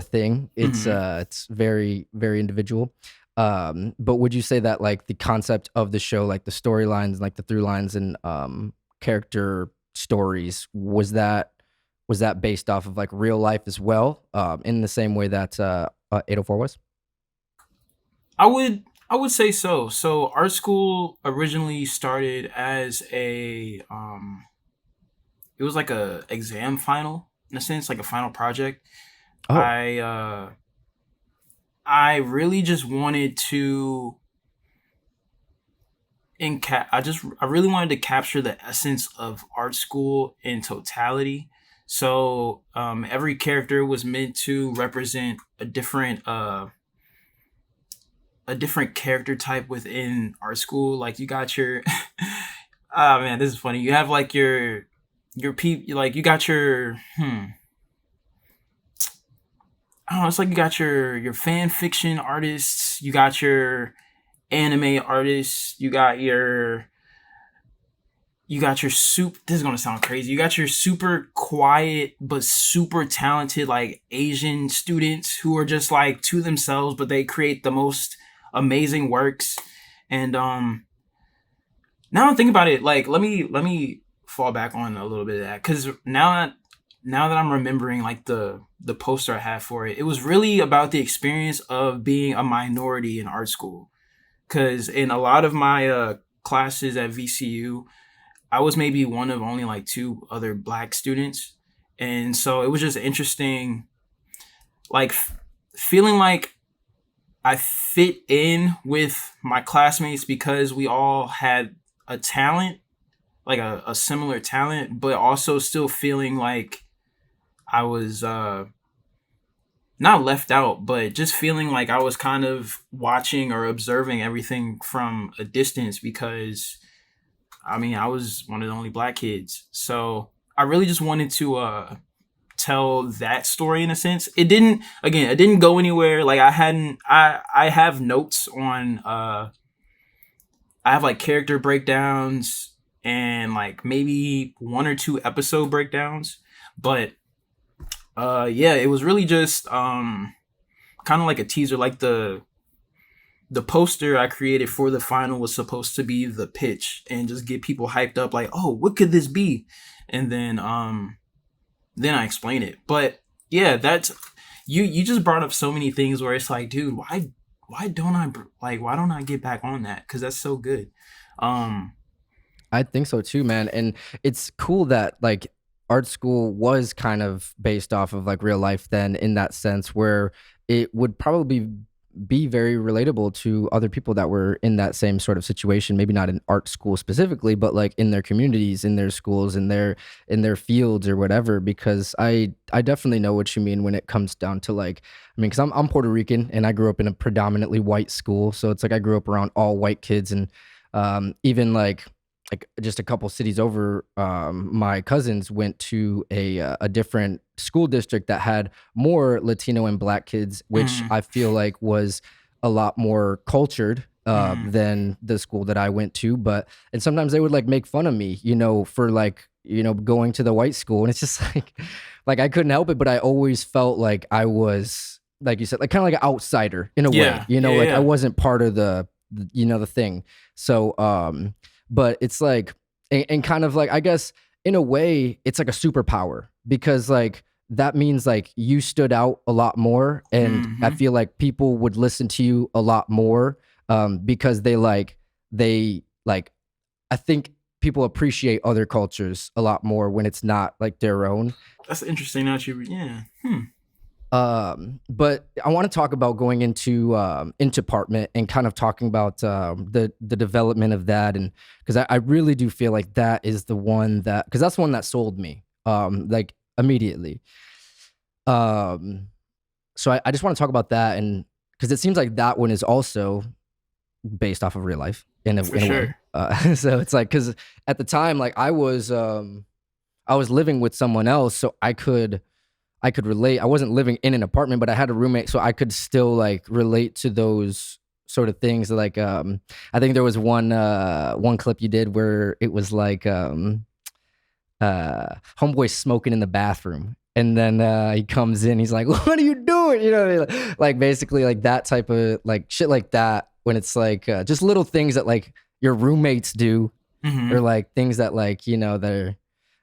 thing. Hmm. It's very very individual. But would you say that like the concept of the show, like the storylines, like the through lines and character stories, was that based off of like real life as well, in the same way that 804 was? I would say so. So art school originally started as it was like a exam final in a sense, like a final project. Oh, I I really just wanted to I really wanted to capture the essence of art school in totality. So every character was meant to represent a different character type within art school. Like you got your oh man, this is funny. You have like your people, like you got your I don't know. It's like you got your fan fiction artists, you got your anime artists, you got your soup. This is gonna sound crazy. You got your super quiet but super talented like Asian students who are just like to themselves, but they create the most amazing works. And now I'm thinking about it, like let me fall back on a little bit of that because now that I'm remembering like the poster I had for it, it was really about the experience of being a minority in art school. Because in a lot of my classes at VCU, I was maybe one of only like two other black students, and so it was just interesting, like feeling like I fit in with my classmates because we all had a talent, like a similar talent, but also still feeling like I was not left out, but just feeling like I was kind of watching or observing everything from a distance because I mean, I was one of the only black kids. So I really just wanted to tell that story in a sense. It didn't go anywhere. Like I have notes on I have like character breakdowns and like maybe one or two episode breakdowns. But yeah, it was really just kind of like a teaser. Like the poster I created for the final was supposed to be the pitch and just get people hyped up like, "Oh, what could this be?" And then I explain it. But yeah, that's you just brought up so many things where it's like, dude, why don't I get back on that cuz that's so good. Um I think so too, man. And it's cool that like art school was kind of based off of like real life then in that sense where it would probably be very relatable to other people that were in that same sort of situation. Maybe not in art school specifically, but like in their communities, in their schools, in their fields or whatever. Because I definitely know what you mean when it comes down to like, I mean, because I'm Puerto Rican and I grew up in a predominantly white school, so it's like I grew up around all white kids, and even like just a couple cities over, my cousins went to a different school district that had more Latino and Black kids, which Mm, I feel like was a lot more cultured mm, than the school that I went to. But and sometimes they would like make fun of me, for like going to the white school, and it's just like I couldn't help it, but I always felt like I was, like you said, like kind of like an outsider in a way, yeah, yeah, like I yeah. wasn't part of the thing. So but it's like, and kind of like, I guess in a way it's like a superpower, because like that means like you stood out a lot more, and I Hmm. feel like people would listen to you a lot more, because they like I think people appreciate other cultures a lot more when it's not like their own. That's interesting. That you, yeah. Hmm. But I want to talk about going into Partment, and kind of talking about the development of that, and because I really do feel like that is the one that, because that's the one that sold me like immediately. Um, so I just want to talk about that, and because it seems like that one is also based off of real life in a For in a way. sure. So it's like, because at the time, like I was living with someone else, so I could relate. I wasn't living in an apartment, but I had a roommate, so I could still like relate to those sort of things. Like, I think there was one clip you did where it was like, homeboy smoking in the bathroom, and then he comes in, he's like, "What are you doing?" Like basically like that type of like shit like that. When it's like just little things that like your roommates do, or Hmm. like things that like they're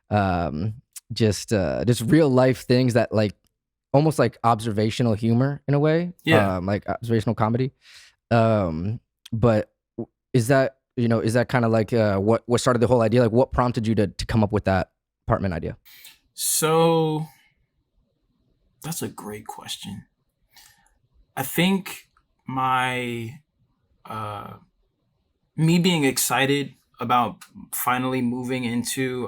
um just real life things that like almost like observational humor in a way, Yeah. like observational comedy. um but is that kind of like what started the whole idea, like what prompted you to come up with that apartment idea? So that's a great question. I think my uh me being excited about finally moving into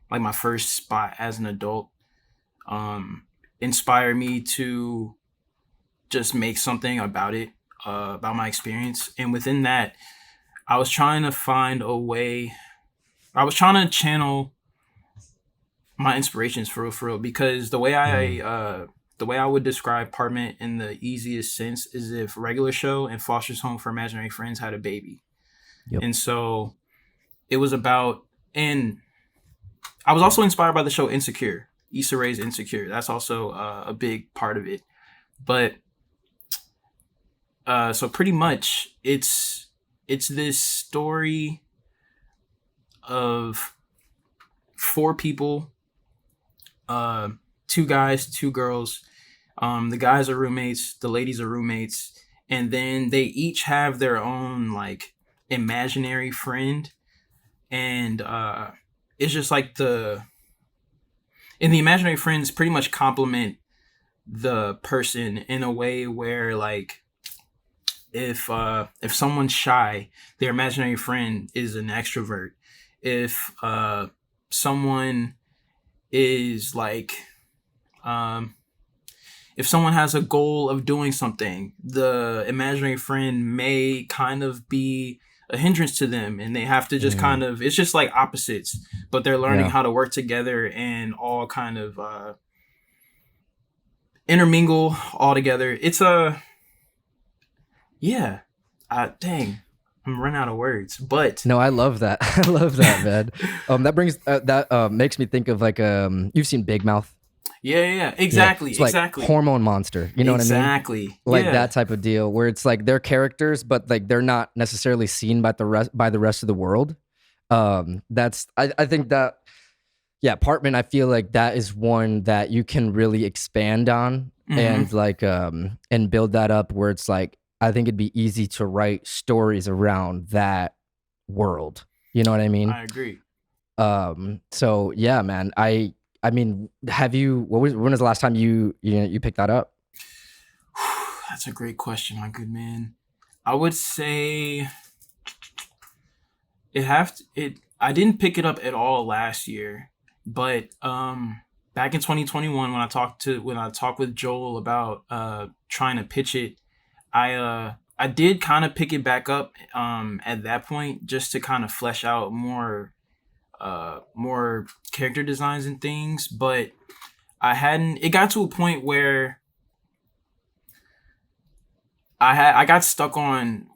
like my first spot as an adult um inspired me to just make something about it, about my experience. And within that, I was trying to find a way, I was trying to channel my inspirations for real, because Mm, the way I would describe Partment in the easiest sense is if Regular Show and Foster's Home for Imaginary Friends had a baby. yep. And so it was about, and I was also inspired by the show Insecure, Issa Rae's Insecure. That's also a big part of it. But so pretty much it's this story of four people, uh, two guys, two girls. The guys are roommates, the ladies are roommates, and then they each have their own like imaginary friend, and it's just like the imaginary friends pretty much complement the person in a way where like if someone's shy, their imaginary friend is an extrovert. If someone is like um if someone has a goal of doing something, the imaginary friend may kind of be a hindrance to them, and they have to just Mm, kind of, it's just like opposites, but they're learning yeah. how to work together and all kind of intermingle all together. It's a, yeah, dang, I'm running out of words, but No, I love that. I love that, man. That makes me think of like, you've seen Big Mouth. yeah, yeah, yeah, Yeah, exactly, it's like exactly, hormone monster. You know what I mean? exactly, Like yeah. that type of deal, where it's like they're characters, but like they're not necessarily seen by the rest of the world. That's I think that, yeah, Apartment, I feel like that is one that you can really expand on, Hmm. and like and build that up, where it's like I think it'd be easy to write stories around that world. You know what I mean? I agree. So yeah, man. I mean, have you? When was the last time you picked that up? That's a great question, my good man. I would say it. I didn't pick it up at all last year, but back in 2021 when I talked with Joel about trying to pitch it, I did kind of pick it back up at that point just to kind of flesh out more character designs and things, but I hadn't. It got to a point where I got stuck on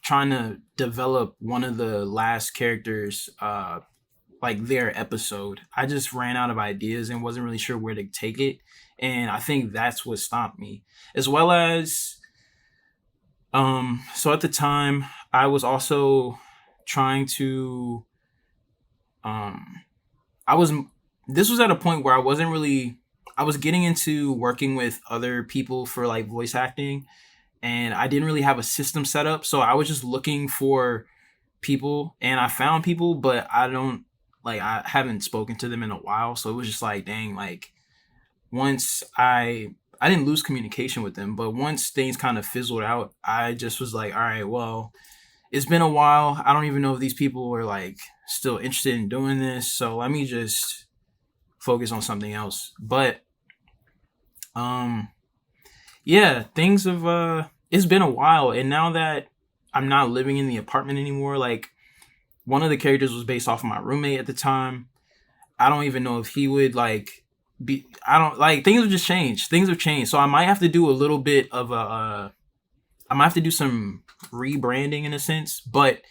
trying to develop one of the last characters like their episode. I just ran out of ideas and wasn't really sure where to take it, and I think that's what stopped me. As well as so at the time I was also trying to I was this was at a point where I was getting into working with other people for like voice acting, and I didn't really have a system set up. So I was just looking for people, and I found people, but I haven't spoken to them in a while. So it was just like, dang, like once I didn't lose communication with them, but once things kind of fizzled out, I just was like, all right, well, it's been a while. I don't even know if these people are like still interested in doing this. So let me just focus on something else. But um yeah, things have it's been a while, and now that I'm not living in the apartment anymore, like one of the characters was based off of my roommate at the time. I don't even know if he would like be I don't like things have just changed. Things have changed. So I might have to do a little bit of a I might have to do some rebranding in a sense, but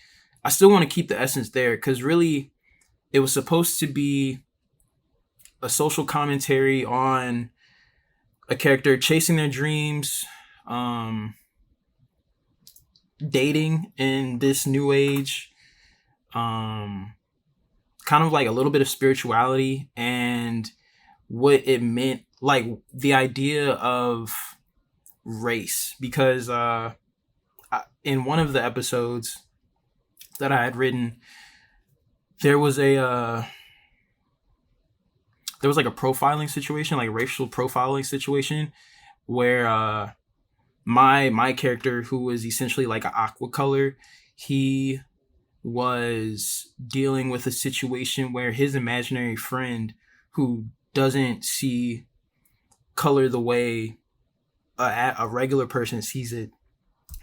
I still want to keep the essence there cuz really it was supposed to be a social commentary on a character chasing their dreams, um, dating in this new age, um, kind of like a little bit of spirituality and what it meant, like the idea of race. Because in one of the episodes that I had written, there was a there was like a profiling situation, like a racial profiling situation, where my character, who was essentially like an aqua color, he was dealing with a situation where his imaginary friend, who doesn't see color the way a regular person sees it,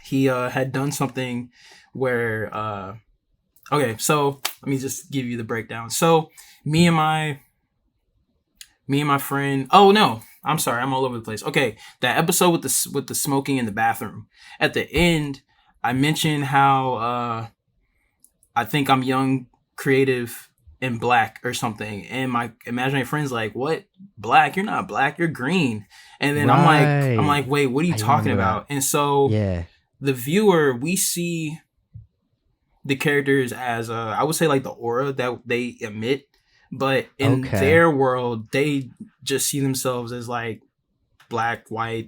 he had done something where okay, so let me just give you the breakdown. So me and my friend, oh no, I'm sorry, I'm all over the place. Okay, that episode with the smoking in the bathroom, at the end I mentioned how I think I'm young, creative, and black or something, and my imaginary friend's like, what, black? You're not black, you're green. And then I'm Right. like, wait, what are you I talking remember that. about? And so Yeah. the viewer, we see the characters as I would say like the aura that they emit, but in Okay. their world they just see themselves as like black, white,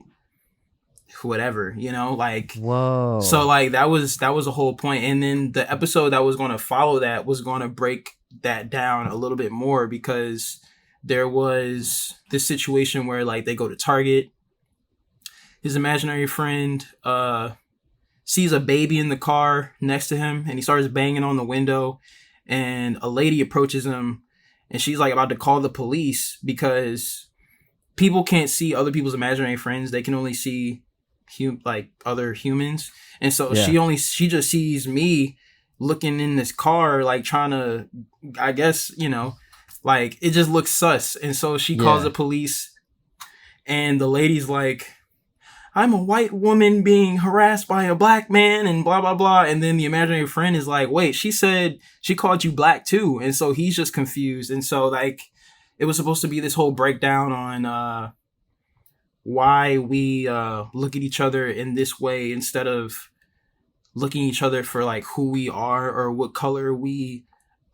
whatever, like. So Whoa. like that was a whole point. And then the episode that was going to follow that was going to break that down a little bit more, because there was this situation where like they go to Target, his imaginary friend sees a baby in the car next to him, and he starts banging on the window, and a lady approaches him, and she's like about to call the police because people can't see other people's imaginary friends. They can only see like other humans. And so Yeah. she just sees me looking in this car, like trying to, I guess, like it just looks sus. And so she calls the Yeah. police, and the lady's like, I'm a white woman being harassed by a black man and blah blah blah. And then the imaginary friend is like, wait, she said she called you black too. And so he's just confused. And so like it was supposed to be this whole breakdown on why we look at each other in this way instead of looking at each other for like who we are or what color we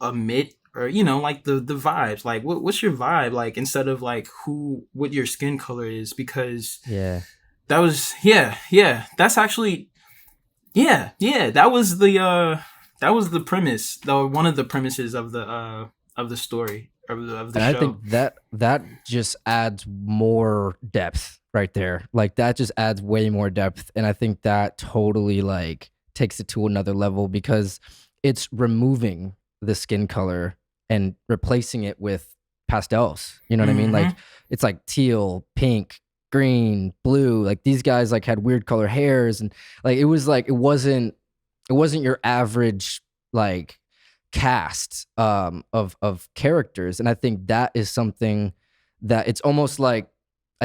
emit, or like the vibes, like what's your vibe, like instead of like what your skin color is. Because Yeah. that was, yeah, that's actually, yeah, that was the premise, though, one of the premises of the story of the And I show. think that just adds more depth right there. Like that just adds way more depth, and I think that totally like takes it to another level because it's removing the skin color and replacing it with pastels. You know what I mean? Like Mm-hmm. it's like teal, pink, green, blue. Like these guys like had weird color hairs, and like it wasn't your average like cast of characters. And I think that is something that it's almost like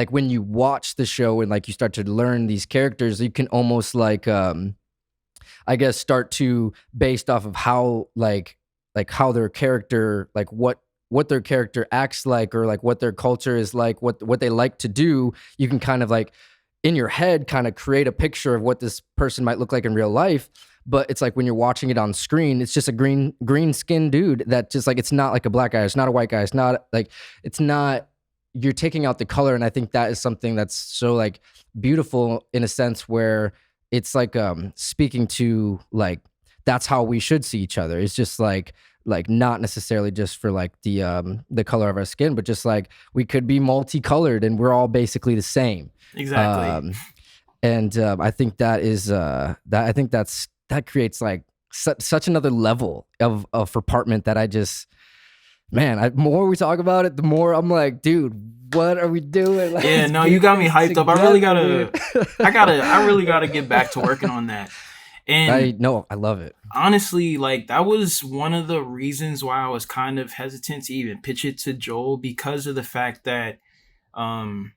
when you watch the show and like you start to learn these characters, you can almost like I guess start to based off of how like how their character like what their character acts like or like what their culture is like, what they like to do. You can kind of like in your head kind of create a picture of what this person might look like in real life. But it's like when you're watching it on screen, it's just a green skinned dude that just like it's not like a black guy, it's not a white guy, it's not like it's not you're taking out the color. And I think that is something that's so like beautiful in a sense where it's like speaking to like that's how we should see each other. It's just like not necessarily just for like the color of our skin, but just like we could be multicolored and we're all basically the same. Exactly. Um, and I think that is that creates like such another level of for Partment that I just man, more we talk about it, the more I'm like, dude, what are we doing? Like, Yeah, let's no, you get got me this hyped up. together, dude. I really gotta get back to working on that. And I know, I love it. honestly, like that was one of the reasons why I was kind of hesitant to even pitch it to Joel because of the fact that um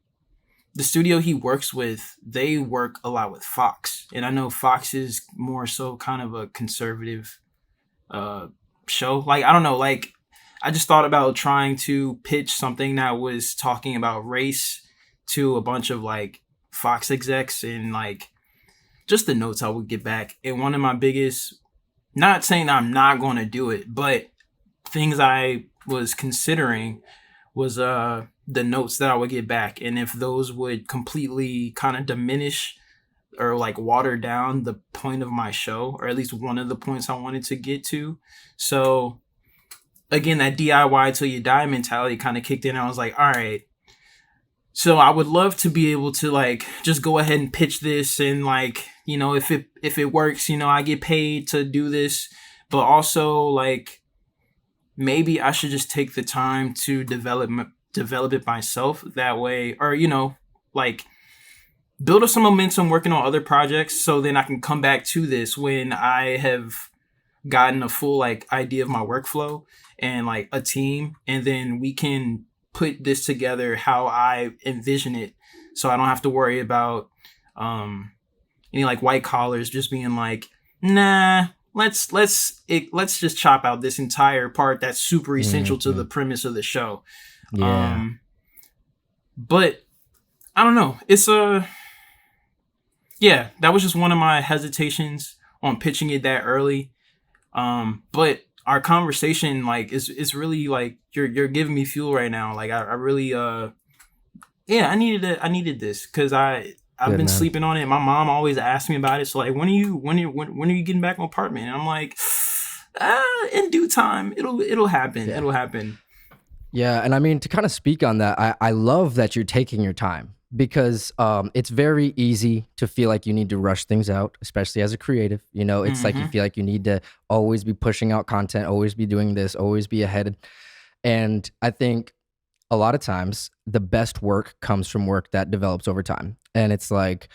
the studio he works with, they work a lot with Fox. And I know Fox is more so kind of a conservative uh show. Like I don't know, like I just thought about trying to pitch something that was talking about race to a bunch of like Fox execs and like just the notes I would get back. And one of my biggest, not saying that I'm not going to do it, but things I was considering was the notes that I would get back and if those would completely kind of diminish or like water down the point of my show or at least one of the points I wanted to get to. So again, that DIY till you die mentality kind of kicked in. I was like, all right. So I would love to be able to like just go ahead and pitch this and like, if it works, I get paid to do this, but also like maybe I should just take the time to develop it myself that way or like build up some momentum working on other projects so then I can come back to this when I have gotten a full like idea of my workflow and like a team and then we can put this together how I envision it so I don't have to worry about any like white collars just being like nah let's just chop out this entire part that's super essential to Mhm. the premise of the show. Yeah. um but I don't know, it's yeah, that was just one of my hesitations on pitching it that early. But our conversation like is really like you're giving me fuel right now. Like I really yeah, I needed this because I've Good been man. sleeping on it. My mom always asks me about it. So like when are you getting back on Partment? And I'm like, in due time. It'll happen. Yeah. It'll happen. Yeah, and I mean to kind of speak on that, I love that you're taking your time because it's very easy to feel like you need to rush things out, especially as a creative. You know, it's like you Mm-hmm. feel like you need to always be pushing out content, always be doing this, always be ahead. And I think a lot of times the best work comes from work that develops over time. And it's like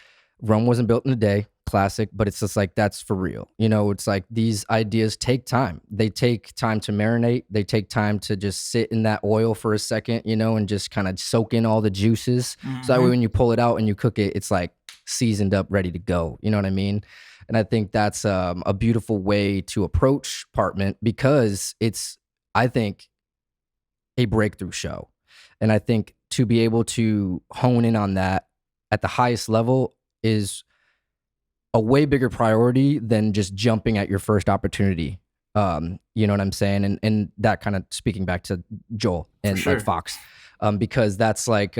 Rome wasn't built in a day, classic, but it's just like that's for real. You know, it's like these ideas take time. They take time to marinate. They take time to just sit in that oil for a second, and just kind of soak in all the juices. So that way Mm-hmm. when you pull it out and you cook it, it's like seasoned up, ready to go. You know what I mean? And I think that's a beautiful way to approach Partment because it's, I think, a breakthrough show. And I think to be able to hone in on that at the highest level is a way bigger priority than just jumping at your first opportunity. You know what I'm saying? And that kind of speaking back to Joel For and like sure. Fox, because that's like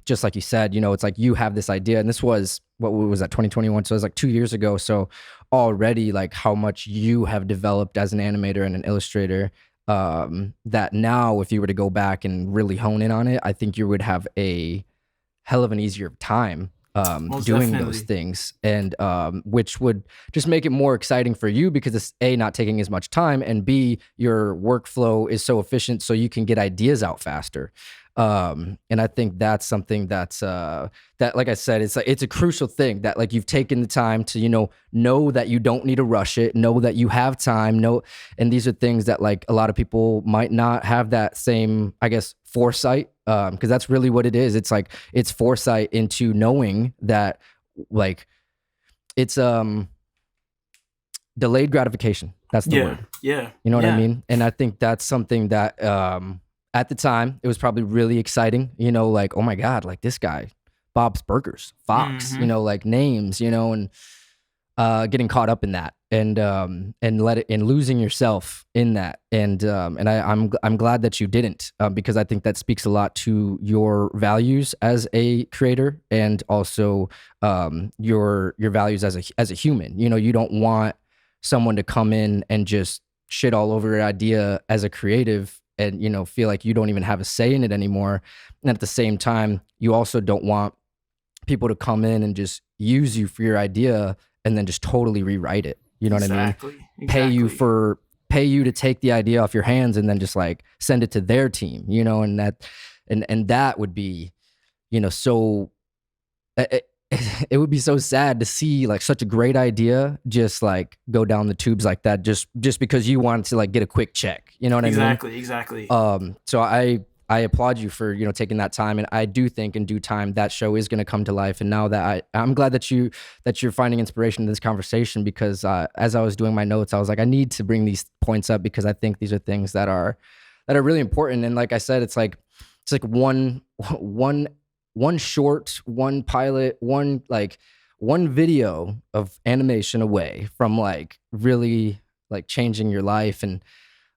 just like you said, it's like you have this idea, and this was what was that 2021? So it was like 2 years ago. So already like how much you have developed as an animator and an illustrator. That now, if you were to go back and really hone in on it, I think you would have a hell of an easier time Most doing those definitely. things, and which would just make it more exciting for you because it's A, not taking as much time, and B, your workflow is so efficient so you can get ideas out faster. And I think that's something that's that, like I said, it's like it's a crucial thing that like you've taken the time to, know that you don't need to rush it, know that you have time, know, and these are things that like a lot of people might not have that same, I guess, foresight, because that's really what it is. It's like it's foresight into knowing that like it's delayed gratification. That's the Yeah, word. yeah, You know what I yeah. mean? And I think that's something that at the time it was probably really exciting, like, oh my God, like this guy, Bob's Burgers, Fox, Hmm. like names, and getting caught up in that and let it and losing yourself in that. I'm glad that you didn't, because I think that speaks a lot to your values as a creator, and also your values as a human. You don't want someone to come in and just shit all over your idea as a creative and feel like you don't even have a say in it anymore. And at the same time, you also don't want people to come in and just use you for your idea and then just totally rewrite it. You know what I mean? Exactly, Pay you exactly. for pay you to take the idea off your hands and then just like send it to their team, and that would be, so it, it would be so sad to see like such a great idea just like go down the tubes like that just because you wanted to like get a quick check. You know what I mean? Exactly, exactly. So I applaud you for taking that time, and I do think in due time that show is going to come to life. And now that I'm glad that you're finding inspiration in this conversation, because as I was doing my notes, I was like, I need to bring these points up because I think these are things that are really important. And like I said, it's like one short, one pilot, one video of animation away from like really like changing your life. And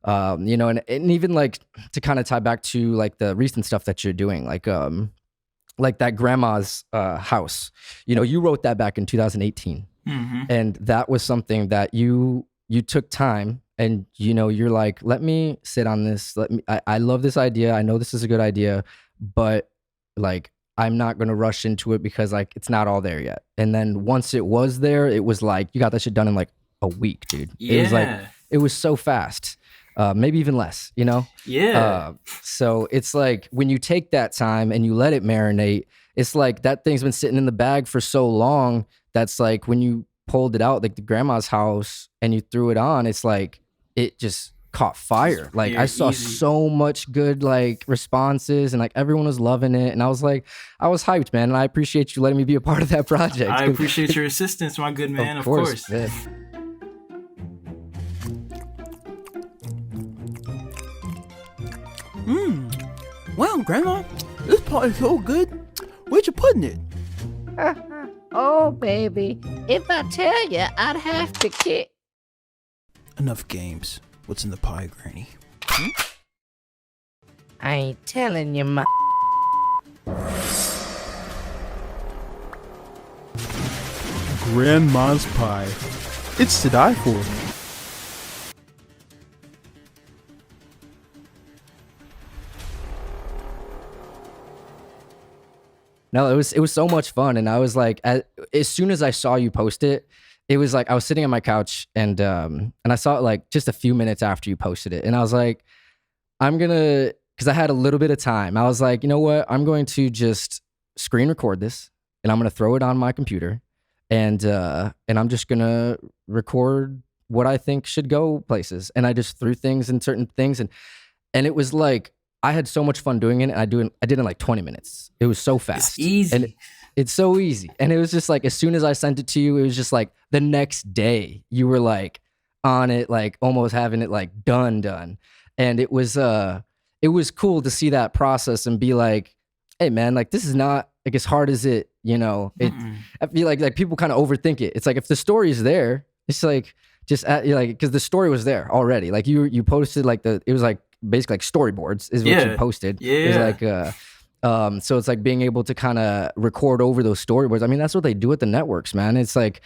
and even like to kind of tie back to like the recent stuff that you're doing, like that grandma's house. You wrote that back in 2018, Hmm. and that was something that you took time, and you're like, let me sit on this. I love this idea. I know this is a good idea, but like I'm not gonna rush into it because like it's not all there yet. And then once it was there, it was like you got that shit done in like a week, dude. It was like Yeah, it was so fast, maybe even less. yeah. So it's like when you take that time and you let it marinate, it's like that thing's been sitting in the bag for so long. That's like when you pulled it out, like the grandma's house, and you threw it on, it's like it just caught Just fire. Like I here, saw easy. so much good like responses, and like everyone was loving it, and I was like, I was hyped, man. And I appreciate you letting me be a part of that project. I appreciate your assistance, my good Of man. Of course, course. man. Wow, Grandma, this part is so good. Where'd you putting it? Oh, baby, if I tell you, I'd have to kick. Enough games. What's in the pie, Granny? I ain't telling you, my. Grandma's pie. It's to die for. No, it was so much fun, and I was like, as soon as I saw you post it, it was like I was sitting on my couch, and I saw it like just a few minutes after you posted it, and I was like, I'm gonna, because I had a little bit of time. I was like, you know what? I'm going to just screen record this, and I'm gonna throw it on my computer, and I'm just gonna record what I think should go places, and I just threw things in certain things, and it was like I had so much fun doing it. And I did it in like 20 minutes. It was so It's fast, and easy. it's so easy. And it was just like as soon as I sent it to you, it was just like the next day you were like on it, like almost having it like done. And it was cool to see that process and be like, hey man, like this is not like as hard as it. Mm-mm. I feel like people kind of overthink it. It's like if the story is there, it's like just you're like, because the story was there already. Like you posted like it was like basically like storyboards is what you Yeah, posted. It was yeah. like so it's like being able to kind of record over those storyboards. I mean, that's what they do at the networks, man. It's like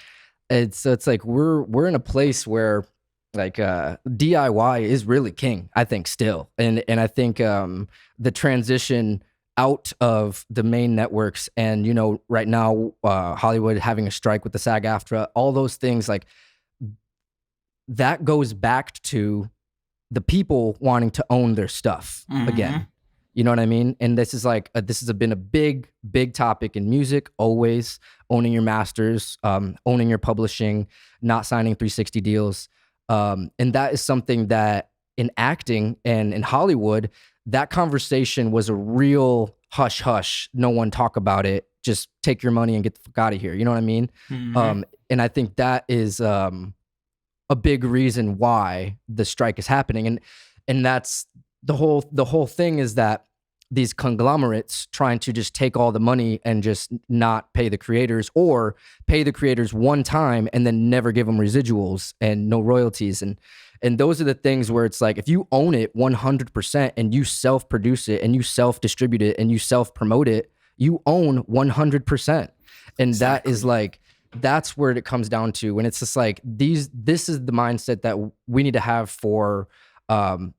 it's like we're in a place where like DIY is really king, I think, still. And I think the transition out of the main networks, and right now Hollywood having a strike with the SAG-AFTRA, all those things, like that goes back to the people wanting to own their stuff again. You know what I mean? And this is like been a big topic in music, always owning your masters, owning your publishing, not signing 360 deals. And that is something that in acting and in Hollywood, that conversation was a real hush hush. No one talk about it. Just take your money and get the fuck out of here. You know what I mean? And I think that is a big reason why the strike is happening. And that's the whole thing, is that these conglomerates trying to just take all the money and just not pay the creators, or pay the creators one time and then never give them residuals and no royalties. And those are the things where it's like, if you own it 100% and you self-produce it and you self-distribute it and you self-promote it, you own 100%. And that is like, that's where it comes down to. And it's just like, this is the mindset that we need to have for, our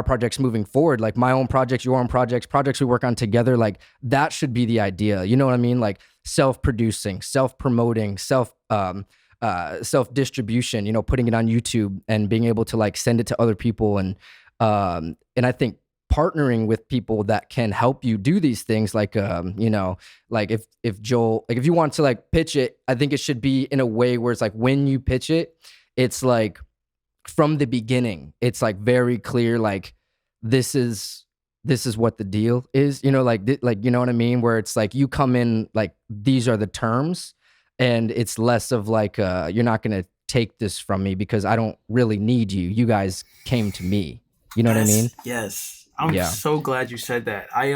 projects moving forward, like my own projects, your own projects we work on together. Like that should be the idea. You know what I mean? Like self-producing, self-promoting, self-distribution, putting it on YouTube and being able to like send it to other people. And I think partnering with people that can help you do these things, like, like if Joel, like if you want to like pitch it, I think it should be in a way where it's like, when you pitch it, it's like from the beginning, it's like very clear, like this is what the deal is, like you know what I mean? Where it's like, you come in, like, these are the terms, and it's less of like, you're not going to take this from me because I don't really need you. You guys came to me. You know what I mean? Yes. I'm so glad you said that. I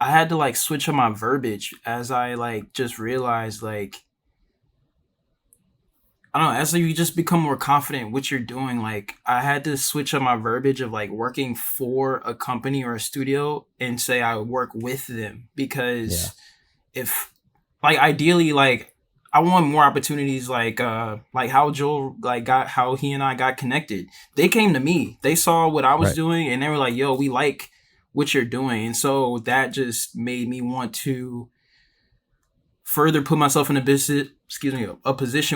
had to like switch up my verbiage as I like just realized, like, I don't know, as you just become more confident in what you're doing, like I had to switch up my verbiage of like working for a company or a studio and say I work with them, because if like ideally, like I want more opportunities, like how Joel like got, how he and I got connected. They came to me. They saw what I was doing and they were like, yo, we like what you're doing. And so that just made me want to further put myself in a position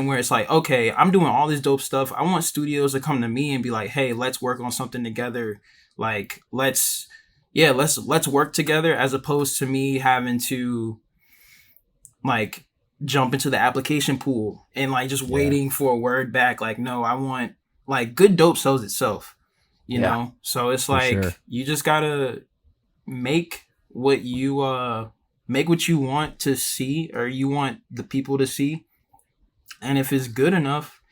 where it's like, okay, I'm doing all this dope stuff. I want studios to come to me and be like, hey, let's work on something together. Like, let's work together, as opposed to me having to like jump into the application pool and like just waiting for a word back. Like, no, I want, like, good dope sells itself, you know? So it's like, you just gotta make what you want to see, or you want the people to see. And if it's good enough,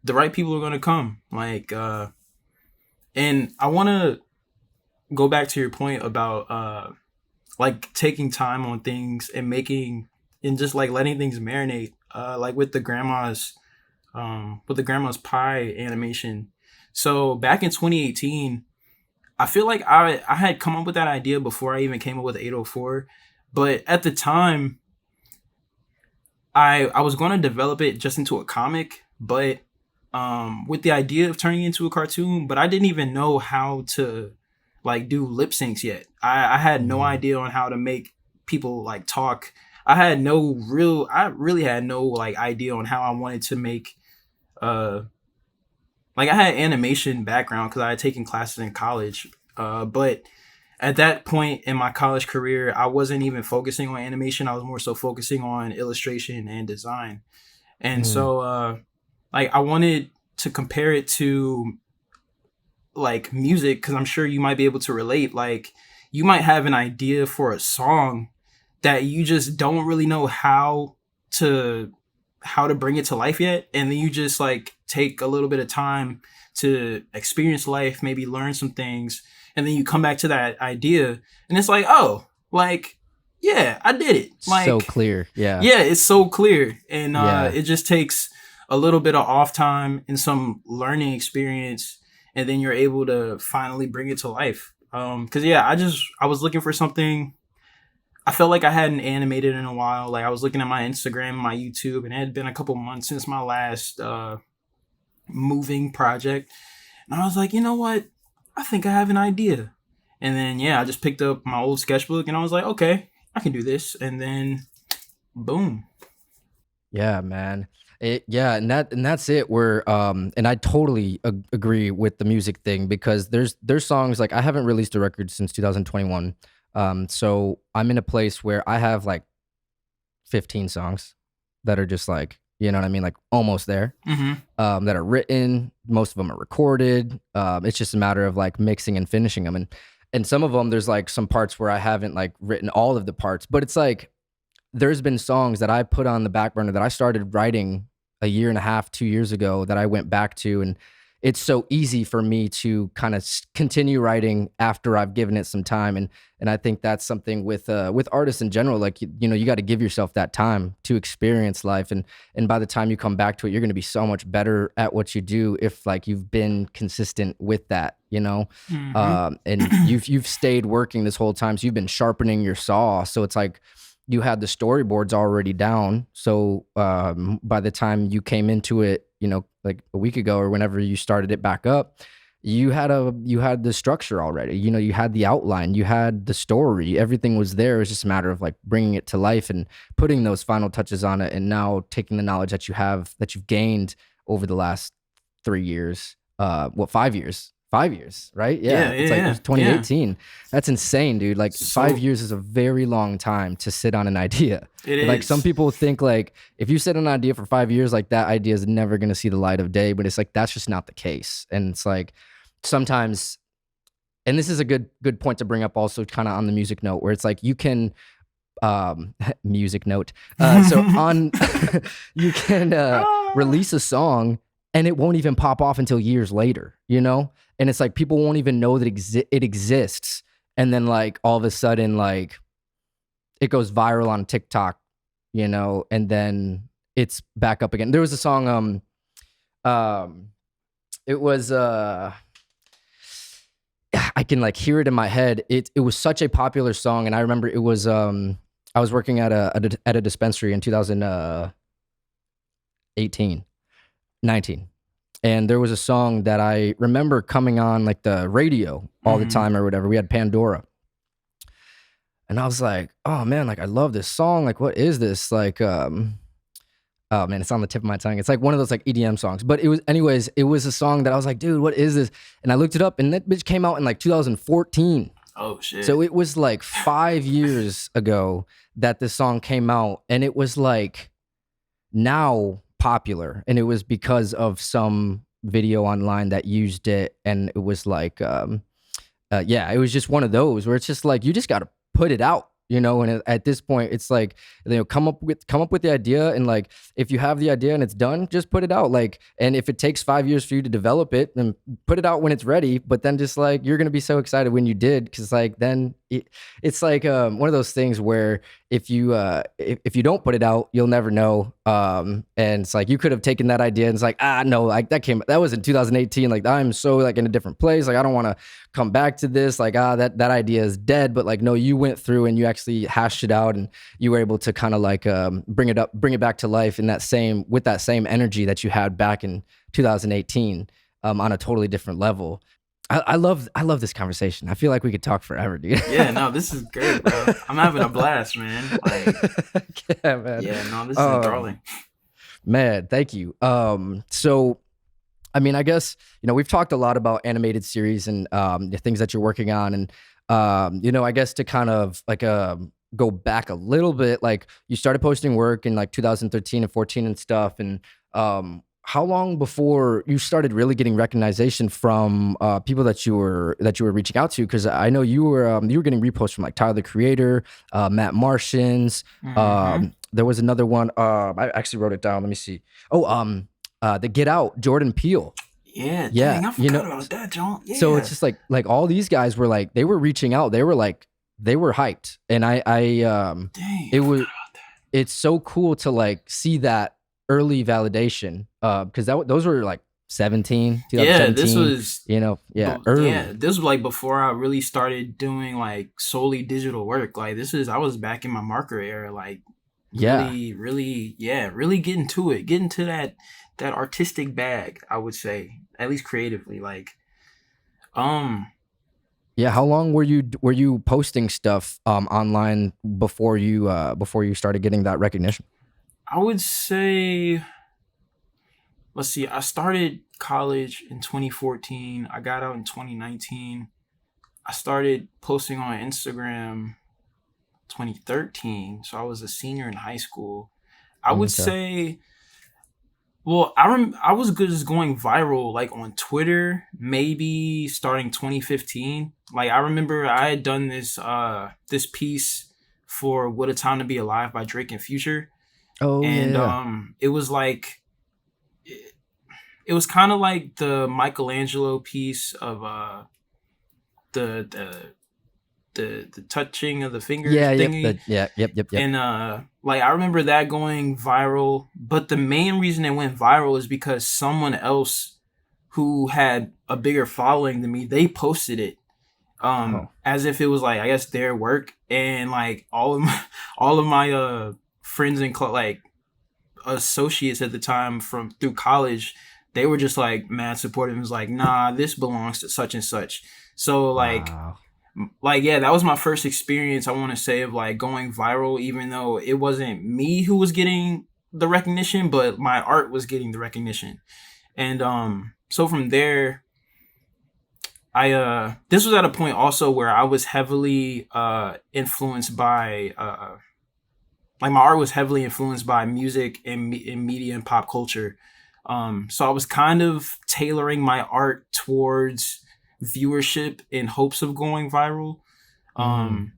the right people are going to come. Like, and I want to go back to your point about, like taking time on things and just like letting things marinate, like with the grandma's pie animation. So back in 2018, I feel like I had come up with that idea before I even came up with 804. But at the time, I was going to develop it just into a comic, but with the idea of turning it into a cartoon, but I didn't even know how to like do lip syncs yet. I had no idea on how to make people like talk. I really had no like idea on how I wanted to make like I had animation background because I had taken classes in college, but at that point in my college career, I wasn't even focusing on animation. I was more so focusing on illustration and design. And so like I wanted to compare it to like music, because I'm sure you might be able to relate. Like you might have an idea for a song that you just don't really know how to bring it to life yet. And then you just like take a little bit of time to experience life, maybe learn some things. And then you come back to that idea and it's like, oh, like, yeah, I did it. Like, so clear. Yeah. Yeah, it's so clear. And it just takes a little bit of off time and some learning experience. And then you're able to finally bring it to life. Cause I was looking for something. I felt like I hadn't animated in a while. Like I was looking at my Instagram, my YouTube, and it had been a couple months since my last moving project. And I was like, you know what? I think I have an idea. And then yeah, I just picked up my old sketchbook and I was like, okay, I can do this. And then boom. Yeah, man. Yeah, and that's it. Where and I totally agree with the music thing, because there's songs like I haven't released a record since 2021. So I'm in a place where I have like 15 songs that are just like, you know what I mean, like almost there. Mm-hmm. That are written. Most of them are recorded. It's just a matter of like mixing and finishing them, and some of them there's like some parts where I haven't like written all of the parts, but it's like there's been songs that I put on the back burner that I started writing a year and a half, 2 years ago, that I went back to. And it's so easy for me to kind of continue writing after I've given it some time. And I think that's something with artists in general. Like, you know, you got to give yourself that time to experience life. And by the time you come back to it, you're going to be so much better at what you do if like you've been consistent with that, you know? And you've stayed working this whole time. So you've been sharpening your saw. So it's like, you had the storyboards already down. So by the time you came into it, you know, like a week ago or whenever you started it back up, you had the structure already. You know, you had the outline, you had the story, everything was there. It was just a matter of like bringing it to life and putting those final touches on it. And now taking the knowledge that you've gained over the last 3 years, 5 years. 5 years, right? Yeah. It's like it was 2018. Yeah. That's insane, dude. Like 5 years is a very long time to sit on an idea. It is. Like some people think like if you sit on an idea for 5 years, like that idea is never going to see the light of day, but it's like that's just not the case. And it's like sometimes, and this is a good point to bring up also kind of on the music note, where it's like you can music note. So on you can release a song and it won't even pop off until years later, you know? And it's like people won't even know that it exists. And then like all of a sudden, like it goes viral on TikTok, you know, and then it's back up again. There was a song, it was I can like hear it in my head. It was such a popular song, and I remember it was I was working at a dispensary in 2018, 19. And there was a song that I remember coming on like the radio all the time or whatever. We had Pandora. And I was like, oh man, like I love this song. Like, what is this? Like, oh man, it's on the tip of my tongue. It's like one of those like EDM songs. But it was a song that I was like, dude, what is this? And I looked it up and that bitch came out in like 2014. Oh shit. So it was like 5 years ago that this song came out. And it was like now popular, and it was because of some video online that used it, and it was like it was just one of those where it's just like you just got to put it out, you know. And at this point it's like, you know, come up with the idea, and like if you have the idea and it's done, just put it out. Like, and if it takes 5 years for you to develop it, then put it out when it's ready. But then just like you're gonna be so excited when you did, because like then it's like one of those things where if you don't put it out, you'll never know. And it's like you could have taken that idea and it's like, no, like that was in 2018. Like I'm so like in a different place. Like I don't want to come back to this. Like that idea is dead. But like no, you went through and you actually hashed it out, and you were able to kind of like bring it back to life with that same energy that you had back in 2018 on a totally different level. I love this conversation. I feel like we could talk forever, dude. Yeah, no, this is great, bro. I'm having a blast, man. Like, yeah, man. Yeah, no, this is enthralling. Man, thank you. So, I mean, I guess, you know, we've talked a lot about animated series and the things that you're working on, and you know, I guess to kind of like go back a little bit, like you started posting work in like 2013 and 14 and stuff, and how long before you started really getting recognition from people that you were reaching out to? Because I know you were getting reposts from like Tyler the Creator, Matt Martians. There was another one. I actually wrote it down. Let me see. Oh, the Get Out, Jordan Peele. Yeah, dang, I forgot about that, John. Yeah. So it's just like all these guys were like, they were reaching out. They were like, they were hyped, and it's so cool to like see that early validation, because those were like 2017. Yeah, this was, early. Yeah, this was like before I really started doing like solely digital work. Like I was back in my marker era, like really getting to it, getting to that artistic bag, I would say, at least creatively. Like, Yeah, how long were you posting stuff online before you started getting that recognition? I would say, let's see, I started college in 2014. I got out in 2019. I started posting on Instagram 2013. So I was a senior in high school. I would Okay. say, well, I was good as going viral like on Twitter, maybe starting 2015. Like I remember I had done this piece for "What a Time to Be Alive" by Drake and Future, Oh yeah, and yeah. it was like it was kind of like the Michelangelo piece of the the the touching of the fingers Yeah, yep, thingy. yep. And like I remember that going viral, but the main reason it went viral is because someone else who had a bigger following than me, they posted it Oh. as if it was like I guess their work, and like all of my friends and like associates at the time from through college, they were just like mad supportive. It was like, nah, this belongs to such and such. So Wow. like yeah, that was my first experience, I want to say, of like going viral, even though it wasn't me who was getting the recognition, but my art was getting the recognition. And so from there, I this was at a point also where I was heavily influenced by like my art was heavily influenced by music and, and media and pop culture. So I was kind of tailoring my art towards viewership in hopes of going viral. Mm. Um,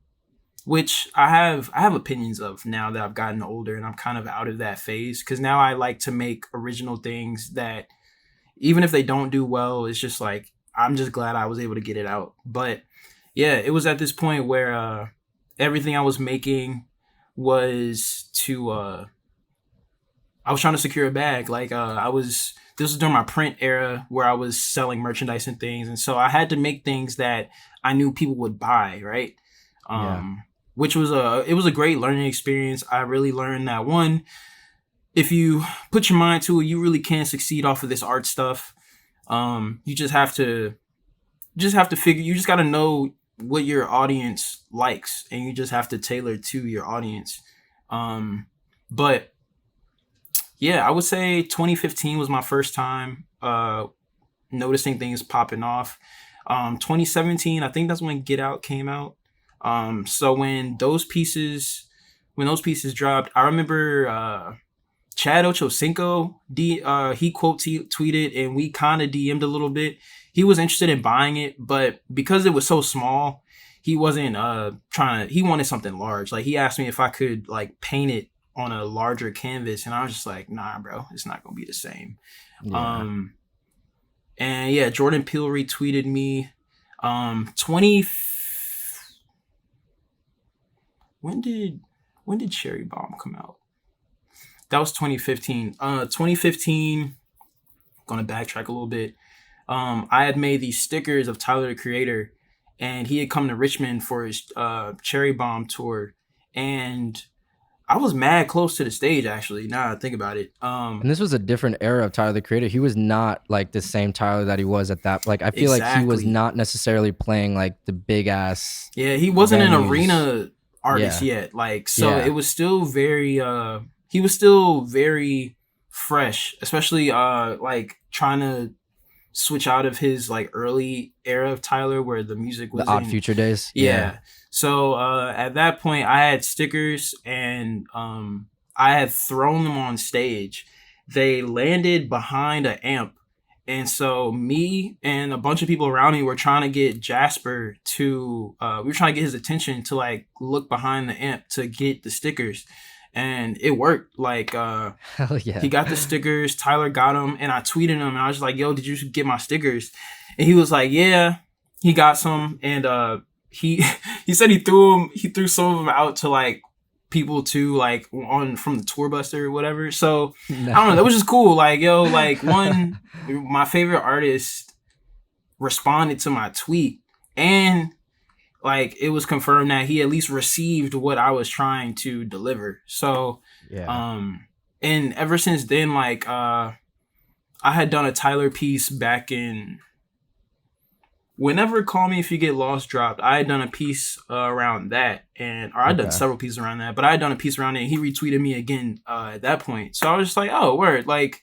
which I have opinions of now that I've gotten older and I'm kind of out of that phase, because now I like to make original things that even if they don't do well, it's just like I'm just glad I was able to get it out. But yeah, it was at this point where everything I was making was to I was trying to secure a bag. Like I was this was during my print era where I was selling merchandise and things, and so I had to make things that I knew people would buy, right? Yeah. Which was a great learning experience. I really learned that, one, if you put your mind to it, you really can succeed off of this art stuff. You just have to figure. You just got to know what your audience likes, and you just have to tailor to your audience. But yeah, I would say 2015 was my first time noticing things popping off. 2017, I think that's when Get Out came out. So when those pieces dropped, I remember Chad Ochocinco, he tweeted, and we kind of DM'd a little bit. He was interested in buying it, but because it was so small, he wasn't he wanted something large. Like he asked me if I could like paint it on a larger canvas, and I was just like, nah, bro, it's not gonna be the same. Yeah. Um, and yeah, Jordan Peele retweeted me. 20 when did Cherry Bomb come out? That was 2015. 2015. Gonna backtrack a little bit. I had made these stickers of Tyler the Creator, and he had come to Richmond for his Cherry Bomb tour, and I was mad close to the stage, actually. Now I think about it. And this was a different era of Tyler the Creator. He was not like the same Tyler that he was at that. Like I feel like he was Exactly. not necessarily playing like the big ass Yeah, he wasn't an venues. arena artist Yeah. yet. Like, so Yeah. it was still very he was still very fresh, especially like trying to switch out of his like early era of Tyler where the music The was Odd in. Future days. Yeah. Yeah. So at that point I had stickers, and I had thrown them on stage. They landed behind an amp. And so me and a bunch of people around me were trying to get Jasper to we were trying to get his attention to like look behind the amp to get the stickers. And it worked. Like Hell yeah. he got the stickers, Tyler got them, and I tweeted him and I was like, yo, did you get my stickers? And he was like, yeah, he got some. And he he said he threw some of them out to like people too, like on from the tour bus or whatever. So I don't know, that was just cool. Like, yo, like one, my favorite artist responded to my tweet, and like it was confirmed that he at least received what I was trying to deliver. So Yeah. and ever since then, like I had done a Tyler piece back in whenever Call Me If You Get Lost dropped, I had done a piece around that, or I'd done several pieces around that, but I had done a piece around it, and he retweeted me again at that point. So I was just like, oh, word. Like,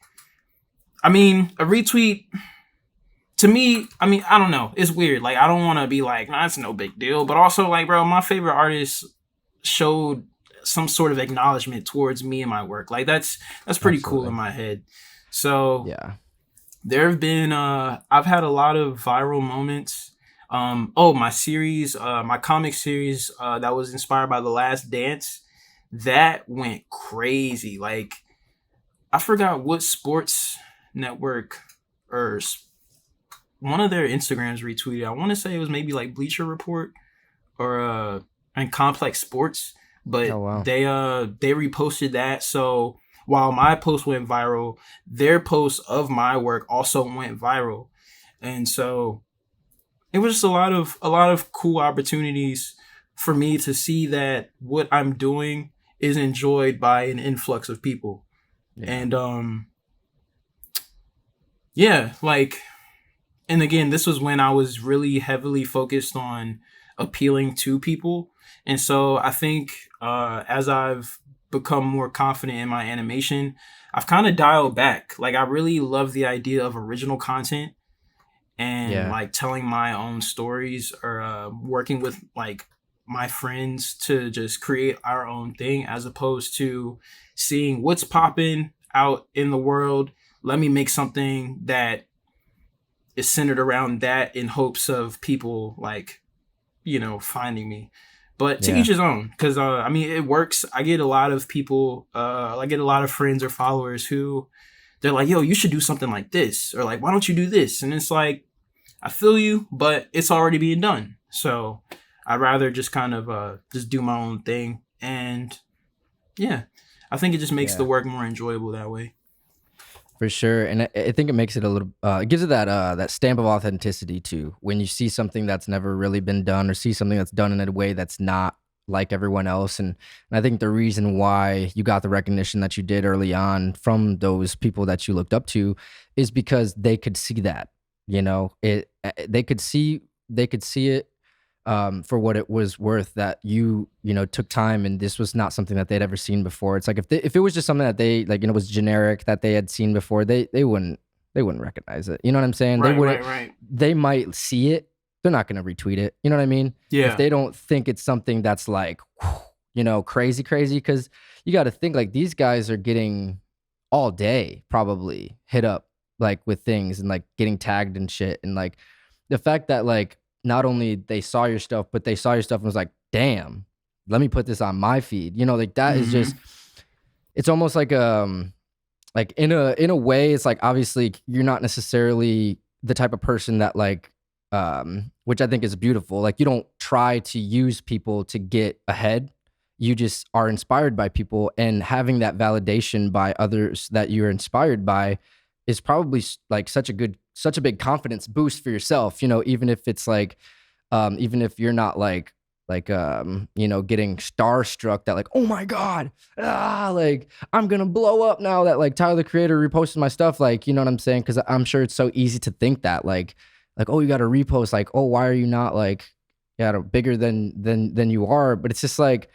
I mean, a retweet, to me, I mean, I don't know. It's weird. Like, I don't want to be like, nah, it's no big deal. But also, like, bro, my favorite artist showed some sort of acknowledgement towards me and my work. Like, that's pretty cool in my head. So yeah. there have been, I've had a lot of viral moments. My series, my comic series that was inspired by The Last Dance, that went crazy. Like, I forgot what sports network or one of their Instagrams retweeted. I want to say it was maybe like Bleacher Report or and Complex Sports, but they reposted that. So while my post went viral, their post of my work also went viral. And so it was just a lot of cool opportunities for me to see that what I'm doing is enjoyed by an influx of people. Yeah. And and again, this was when I was really heavily focused on appealing to people. And so I think as I've become more confident in my animation, I've kind of dialed back. Like, I really love the idea of original content and like telling my own stories or working with like my friends to just create our own thing, as opposed to seeing what's popping out in the world. Let me make something that is centered around that in hopes of people like, finding me. But to each his own, because I mean, it works. I get a lot of people, I get a lot of friends or followers who they're like, yo, you should do something like this, or like, why don't you do this? And it's like, I feel you, but it's already being done. So I'd rather just kind of just do my own thing. And yeah, I think it just makes the work more enjoyable that way. For sure. And I think it makes it a little, it gives it that stamp of authenticity too. When you see something that's never really been done, or see something that's done in a way that's not like everyone else. And I think the reason why you got the recognition that you did early on from those people that you looked up to is because they could see that, they could see it for what it was worth, that you took time, and this was not something that they'd ever seen before. It's like if it was just something that they was generic, that they had seen before, they wouldn't recognize it. You know what I'm saying? Right, they wouldn't. Right. They might see it. They're not going to retweet it. You know what I mean? Yeah. If they don't think it's something that's like, crazy, because you got to think like these guys are getting all day probably hit up like with things and like getting tagged and shit, and like the fact that like not only they saw your stuff, but they saw your stuff and was like, damn, let me put this on my feed. Like that is just, it's almost like in a way, it's like, obviously you're not necessarily the type of person that like, which I think is beautiful. Like, you don't try to use people to get ahead. You just are inspired by people, and having that validation by others that you're inspired by is probably like such a big confidence boost for yourself, even if it's like, even if you're not like, getting starstruck that like, oh my God, like I'm going to blow up now that like Tyler the Creator reposted my stuff. Like, you know what I'm saying? Cause I'm sure it's so easy to think that like, oh, you got to repost, like, oh, why are you not like, bigger than you are? But it's just like,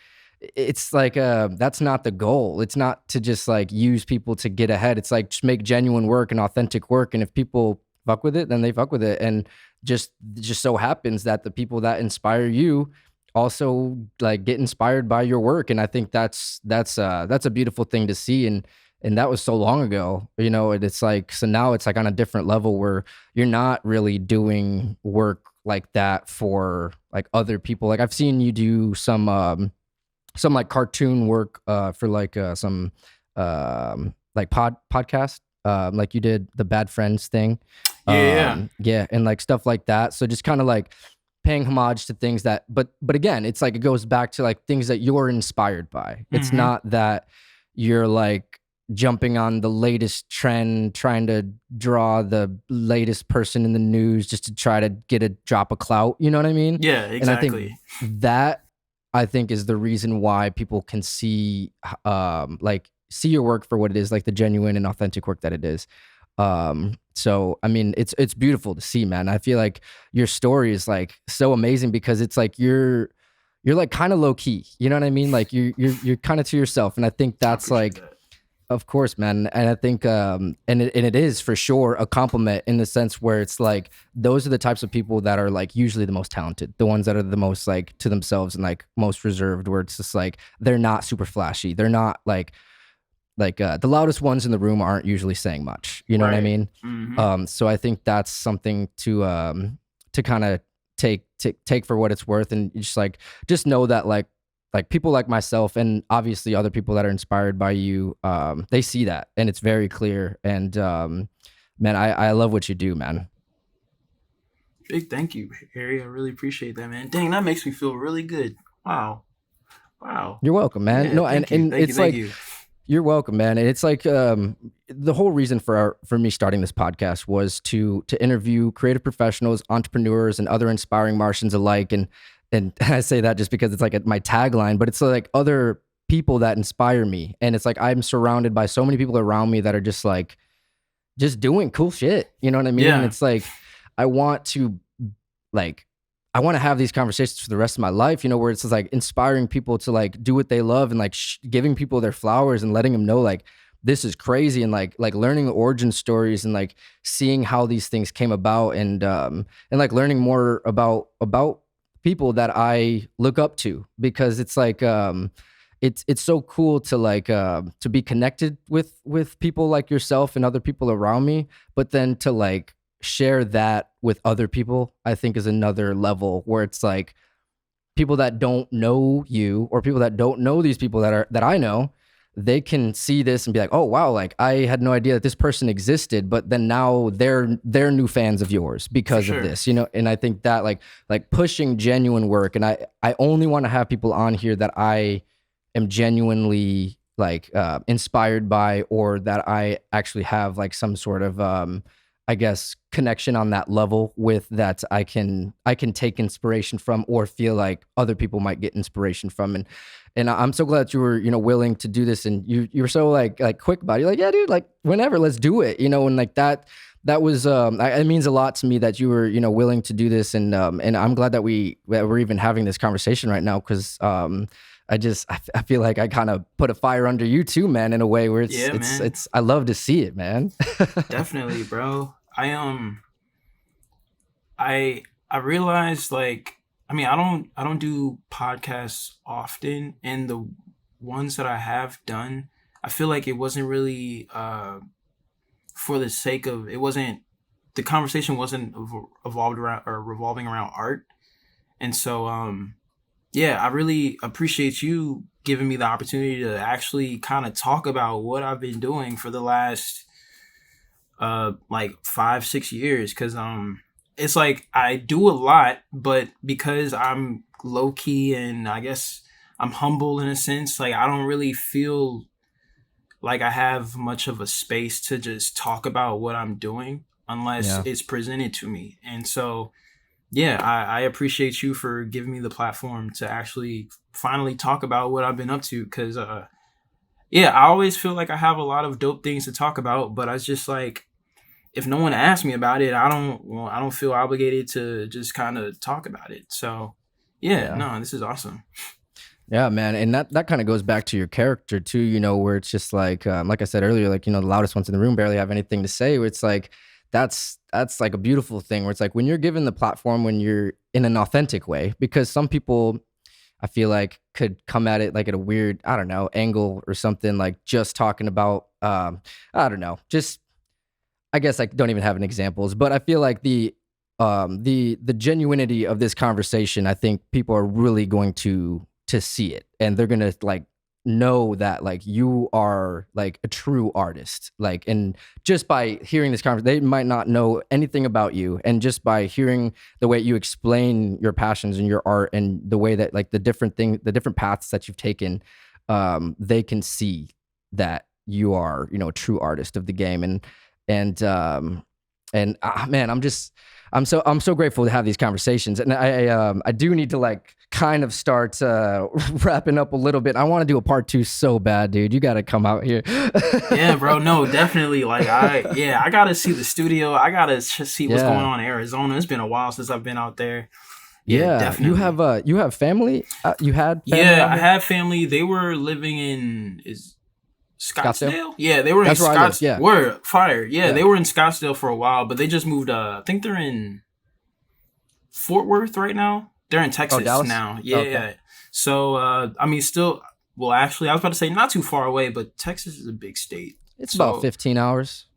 that's not the goal. It's not to just like use people to get ahead. It's like, just make genuine work and authentic work. And if people fuck with it, then they fuck with it. And just so happens that the people that inspire you also like get inspired by your work. And I think that's a beautiful thing to see. And that was so long ago, and it's like, so now it's like on a different level where you're not really doing work like that for like other people. Like, I've seen you do some like cartoon work for like some like podcast, like you did the Bad Friends thing. Yeah, and like stuff like that. So just kind of like paying homage to things that, but again, it's like, it goes back to like things that you're inspired by. It's not that you're like jumping on the latest trend, trying to draw the latest person in the news just to try to get a drop of clout. You know what I mean? Yeah, exactly. And I think is the reason why people can see your work for what it is, like the genuine and authentic work that it is. So I mean, it's beautiful to see, man. I feel like your story is like so amazing because it's like you're like kind of low key, you know what I mean? Like you're kind of to yourself, and I think I that's appreciate like, that. of course, man. And I think, and it is for sure a compliment in the sense where it's like those are the types of people that are like usually the most talented, the ones that are the most like to themselves and like most reserved, where it's just like they're not super flashy, they're not like the loudest ones in the room aren't usually saying much. You know what I Right. mean? Mm-hmm. So I think that's something to kind of take for what it's worth, and just know that like people like myself and obviously other people that are inspired by you, they see that and it's very clear. And man, I love what you do, man. Big thank you, Harry. I really appreciate that, man. Dang, that makes me feel really good. Wow. Wow. You're welcome, man. Yeah, No, thank you. and Thank you. it's Thank like you. you're welcome, man. And it's like the whole reason for me starting this podcast was to interview creative professionals, entrepreneurs, and other inspiring Martians alike. And I say that just because it's like my tagline, but it's like other people that inspire me. And it's like I'm surrounded by so many people around me that are just doing cool shit. You know what I mean? And Yeah, it's like I want to like I want to have these conversations for the rest of my life, you know, where it's just like inspiring people to like do what they love and like giving people their flowers and letting them know like this is crazy, and like learning the origin stories and like seeing how these things came about, and like learning more about people that I look up to, because it's like it's so cool to like to be connected with people like yourself and other people around me, but then to like share that with other people, I think is another level where it's like people that don't know you or people that don't know these people that I know, they can see this and be like, oh wow, like I had no idea that this person existed, but then now they're new fans of yours for because of sure. this, you know. And I think that like pushing genuine work, and I only want to have people on here that I am genuinely like inspired by, or that I actually have like some sort of I guess connection on that level with, that I can take inspiration from or feel like other people might get inspiration from. And I'm so glad that you were, you know, willing to do this, and you were so like quick about it. You're like, yeah, dude, like whenever, let's do it, you know. And like that was it means a lot to me that you were, you know, willing to do this. And I'm glad that we're even having this conversation right now, because I feel like I kind of put a fire under you too, man, in a way where Yeah, man. it's I love to see it, man. Definitely, bro. I realized, like, I mean, I don't do podcasts often, and the ones that I have done, I feel like it wasn't really for the sake of, it wasn't, the conversation wasn't evolved around or revolving around art. And so yeah, I really appreciate you giving me the opportunity to actually kind of talk about what I've been doing for the last like 5-6 years, because it's like I do a lot, but because I'm low key and I guess I'm humble in a sense, like I don't really feel like I have much of a space to just talk about what I'm doing unless Yeah. it's presented to me. And so yeah, I appreciate you for giving me the platform to actually finally talk about what I've been up to, because yeah, I always feel like I have a lot of dope things to talk about, but I just like, if no one asks me about it, I don't feel obligated to just kind of talk about it. So, yeah, Yeah. no, this is awesome. Yeah, man. And that kind of goes back to your character too, you know, where it's just like I said earlier, like, you know, the loudest ones in the room barely have anything to say. Where it's like, that's like a beautiful thing, where it's like when you're given the platform, when you're in an authentic way, because some people I feel like could come at it like at a weird, I don't know, angle or something, like just talking about, I don't know, just, I guess I don't even have any examples, but I feel like the genuinity of this conversation, I think people are really going to see it, and they're gonna like know that like you are like a true artist, like, and just by hearing this conversation, they might not know anything about you, and just by hearing the way you explain your passions and your art and the way that like the different paths that you've taken, they can see that you are, you know, a true artist of the game. And And man, I'm so grateful to have these conversations. And I do need to like kind of start wrapping up a little bit. I want to do a part 2 so bad, dude. You got to come out here. Yeah, bro. No, definitely. Like I gotta see the studio. I gotta just see what's going on in Arizona. It's been a while since I've been out there. Yeah, definitely. You have family? You had family? Yeah, I have family. They were living in Scottsdale? Yeah, they were in Scottsdale. Yeah. Word, fire. Yeah, they were in Scottsdale for a while, but they just moved. I think they're in Fort Worth right now. They're in Texas now. Yeah, okay. So, I mean, still, well, actually, I was about to say not too far away, but Texas is a big state. It's about 15 hours.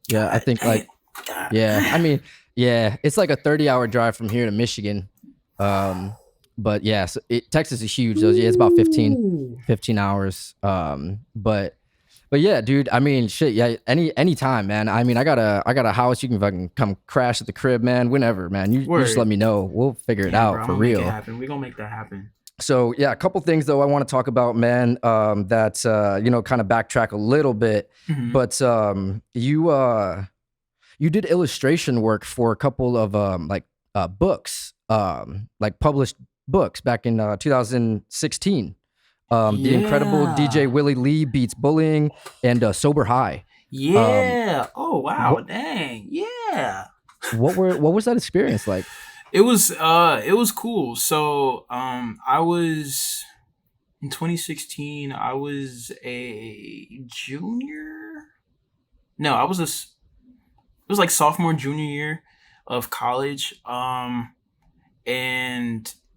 Yeah, I think like, I mean, it's like a 30-hour drive from here to Michigan. But yeah, so Texas is huge. So yeah, it's about 15 hours. But yeah, dude, I mean, shit, yeah, any time, man. I mean, I got a house. You can fucking come crash at the crib, man, whenever, man. You just let me know. We'll figure it out, bro, for real. We're gonna make that happen. So yeah, a couple things though I want to talk about, man, that kind of backtrack a little bit. Mm-hmm. But you did illustration work for a couple of books, like published books back in 2016. The incredible DJ Willie Lee Beats Bullying and Sober High. Yeah. Oh wow. Dang. Yeah. What was that experience like? It was cool. So I was in 2016. I was a junior. No, it was like sophomore, junior year of college. And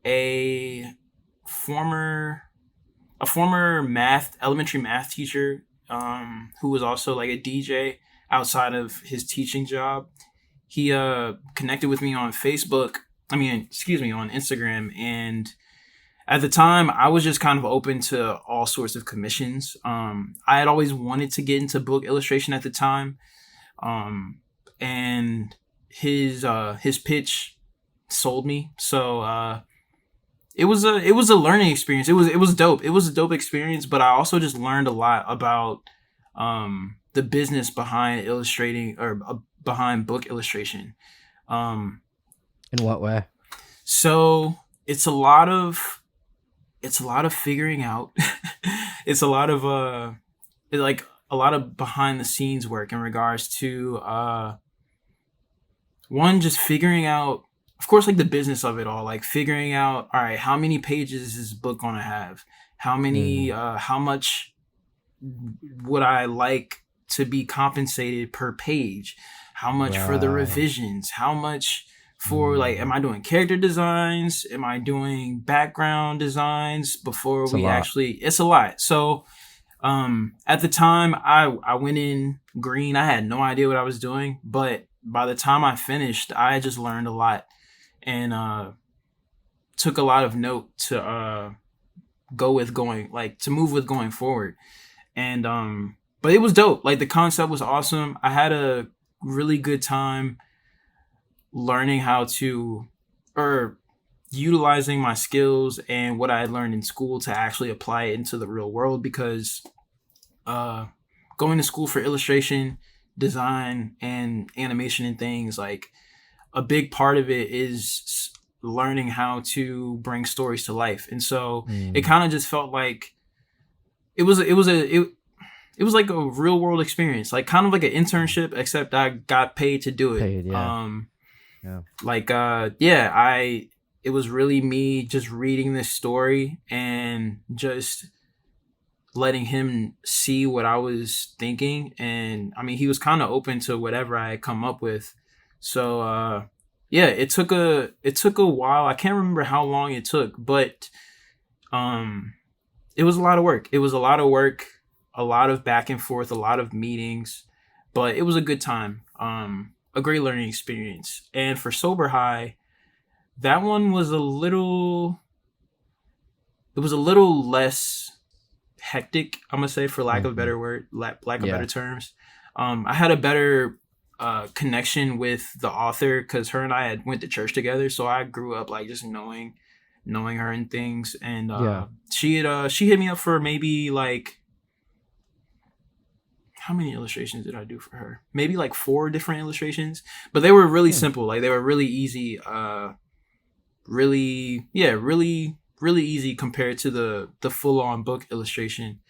a former elementary math teacher, who was also like a DJ outside of his teaching job. He connected with me on Facebook. On Instagram. And at the time, I was just kind of open to all sorts of commissions. I had always wanted to get into book illustration at the time. And his pitch sold me. So it was a learning experience. It was dope. It was a dope experience, but I also just learned a lot about the business behind illustrating or behind book illustration. In what way? So it's a lot of figuring out. It's a lot of behind the scenes work in regards to one, just figuring out, of course, like the business of it all, like figuring out, all right, how many pages is this book gonna have? How many? How much would I like to be compensated per page? How much for the revisions? How much for am I doing character designs? Am I doing background designs before it's a lot. So at the time I went in green. I had no idea what I was doing, but by the time I finished, I just learned a lot and took a lot of note to move with going forward. And but it was dope. Like the concept was awesome. I had a really good time learning how to, or utilizing my skills and what I had learned in school to actually apply it into the real world, because going to school for illustration, design, and animation and things, like a big part of it is learning how to bring stories to life. And so it kind of just felt like it was like a real world experience, like kind of like an internship, except I got paid to do it. It was really me just reading this story and just letting him see what I was thinking. And I mean, he was kind of open to whatever I had come up with. So it took a while. I can't remember how long it took, but it was a lot of work. It was a lot of work, a lot of back and forth, a lot of meetings, but it was a good time. A great learning experience. And for Sober High, that one was a little less hectic, I'm gonna say, for lack of a better word, lack of better terms. I had a better connection with the author because her and I had went to church together, so I grew up like just knowing her and things. And she hit me up for maybe like, how many illustrations did I do for her? Maybe like 4 different illustrations, but they were really simple. Like they were really easy. Really easy compared to the full on book illustration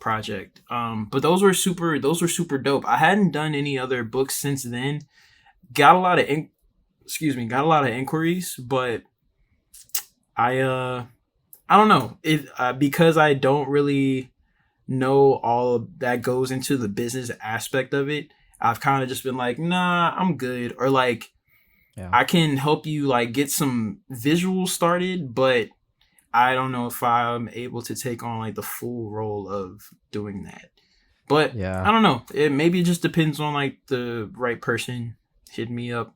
project. But those were super dope. I hadn't done any other books since then. Got a lot of inquiries, but I don't know it because I don't really know all that goes into the business aspect of it. I've kind of just been like, nah, I'm good, or like Yeah. I can help you like get some visuals started, but I don't know if I'm able to take on like the full role of doing that. But Yeah. I don't know. Maybe it just depends on like the right person hitting me up,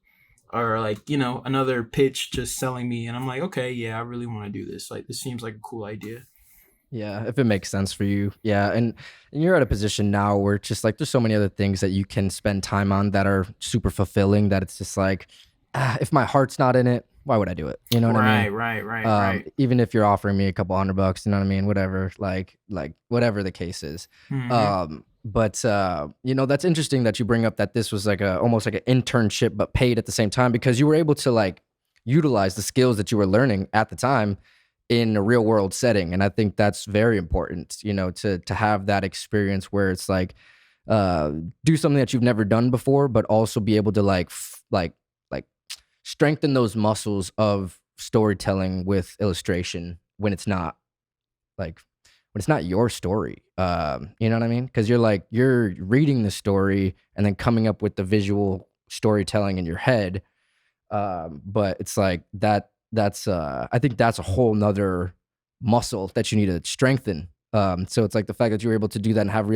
or like, you know, another pitch just selling me, and I'm like, okay, yeah, I really want to do this. Like, this seems like a cool idea. Yeah, if it makes sense for you. Yeah, and you're at a position now where it's just like there's so many other things that you can spend time on that are super fulfilling that it's just like, if my heart's not in it, why would I do it? You know what I mean? Right. Even if you're offering me a couple $100, you know what I mean? Whatever, like whatever the case is. But you know, that's interesting that you bring up that this was like almost like an internship but paid at the same time, because you were able to like utilize the skills that you were learning at the time in a real world setting. And I think that's very important, you know, to have that experience where it's like do something that you've never done before, but also be able to like strengthen those muscles of storytelling with illustration when it's not your story. You know what I mean? Because you're reading the story and then coming up with the visual storytelling in your head. But it's like that's I think that's a whole nother muscle that you need to strengthen. So it's like the fact that you're able to do that and have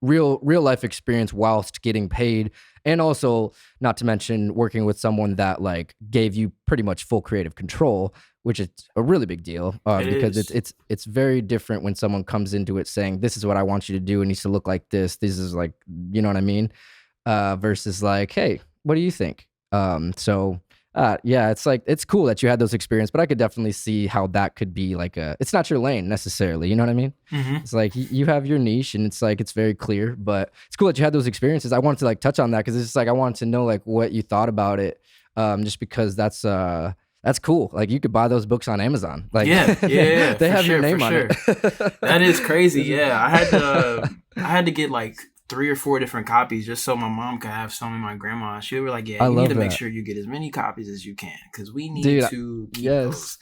real life experience whilst getting paid, and also not to mention working with someone that like gave you pretty much full creative control, which is a really big deal. Because it's very different when someone comes into it saying, this is what I want you to do, it needs to look like this is like, you know what I mean, versus like, hey, what do you think? Yeah, it's like, it's cool that you had those experiences, but I could definitely see how that could be like it's not your lane necessarily, you know what I mean? It's like you have your niche and it's like, it's very clear, but it's cool that you had those experiences. I wanted to like touch on that because it's just like, I wanted to know like what you thought about it, just because that's cool. Like you could buy those books on Amazon. Like yeah, they have your name on it. That is crazy. Yeah, I had to get like 3 or 4 different copies just so my mom could have some, and my grandma. She was like, yeah, you need to make sure you get as many copies as you can because we need to keep those.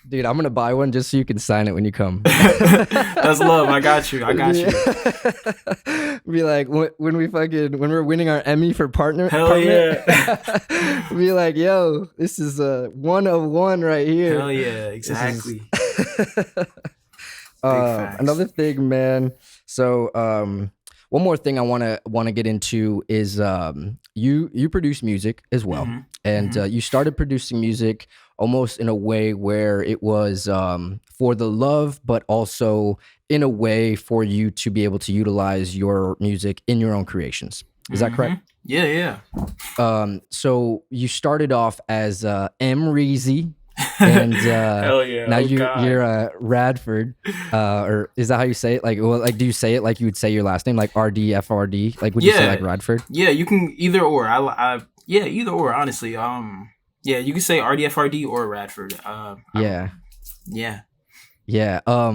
Dude, I'm gonna buy one just so you can sign it when you come. That's love. I got you. Be like, when we're winning our Emmy for Partment. Hell yeah. Be like, yo, this is a 1 of 1 right here. Hell yeah, exactly. Another thing, man. So, one more thing I want to get into is you produce music as well, and you started producing music almost in a way where it was for the love, but also in a way for you to be able to utilize your music in your own creations. Is that correct? Yeah. So you started off as M. Reezy. And hell yeah. Now you're Radford, or is that how you say it? Like, well, like, do you say it like you would say your last name, like RDFRD? Like, would you say like Radford? Yeah, you can either or. Either or. Honestly, yeah, you can say RDFRD or Radford. Yeah.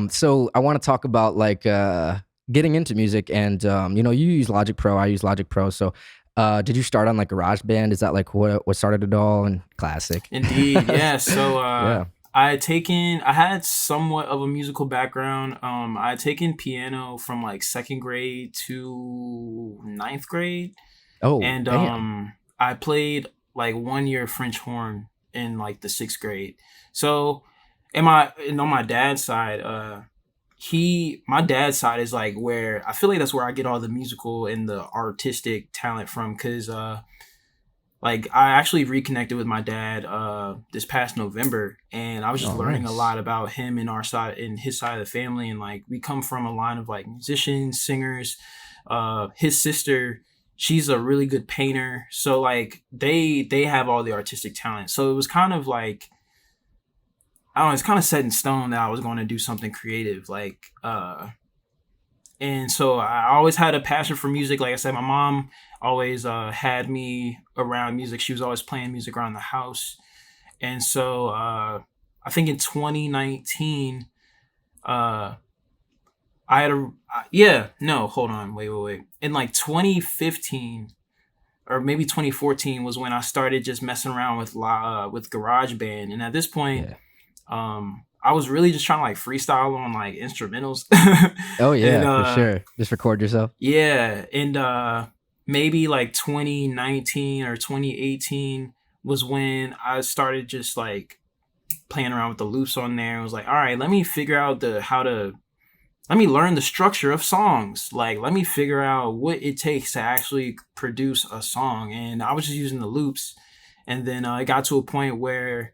So I want to talk about like getting into music, and you know, you use Logic Pro, I use Logic Pro, so. Did you start on like GarageBand? Is that like what started it all? And Classic? Indeed, yeah. So I had somewhat of a musical background. I had taken piano from like 2nd grade to 9th grade. Oh, and damn. I played like 1 year French horn in like the 6th grade. So, and on my dad's side, my dad's side is like where I feel like that's where I get all the musical and the artistic talent from, because like I actually reconnected with my dad this past November, and I was just learning a lot about him and our side and his side of the family, and like we come from a line of like musicians, singers. His sister, she's a really good painter, so like they have all the artistic talent. So it was kind of like, I don't know, it's kind of set in stone that I was going to do something creative, like, And so I always had a passion for music. Like I said, my mom always had me around music. She was always playing music around the house. And so I think in 2019, uh, I had yeah, no, hold on, wait. In like 2015 or maybe 2014 was when I started just messing around with GarageBand. And at this point, Yeah. I was really just trying to like freestyle on like instrumentals. Oh And yeah, for sure. Just record yourself. yeah, and maybe like 2019 or 2018 was when I started just like playing around with the loops on there. I was like, all right, let me figure out let me learn the structure of songs. Like, let me figure out what it takes to actually produce a song. And I was just using the loops. And then it got to a point where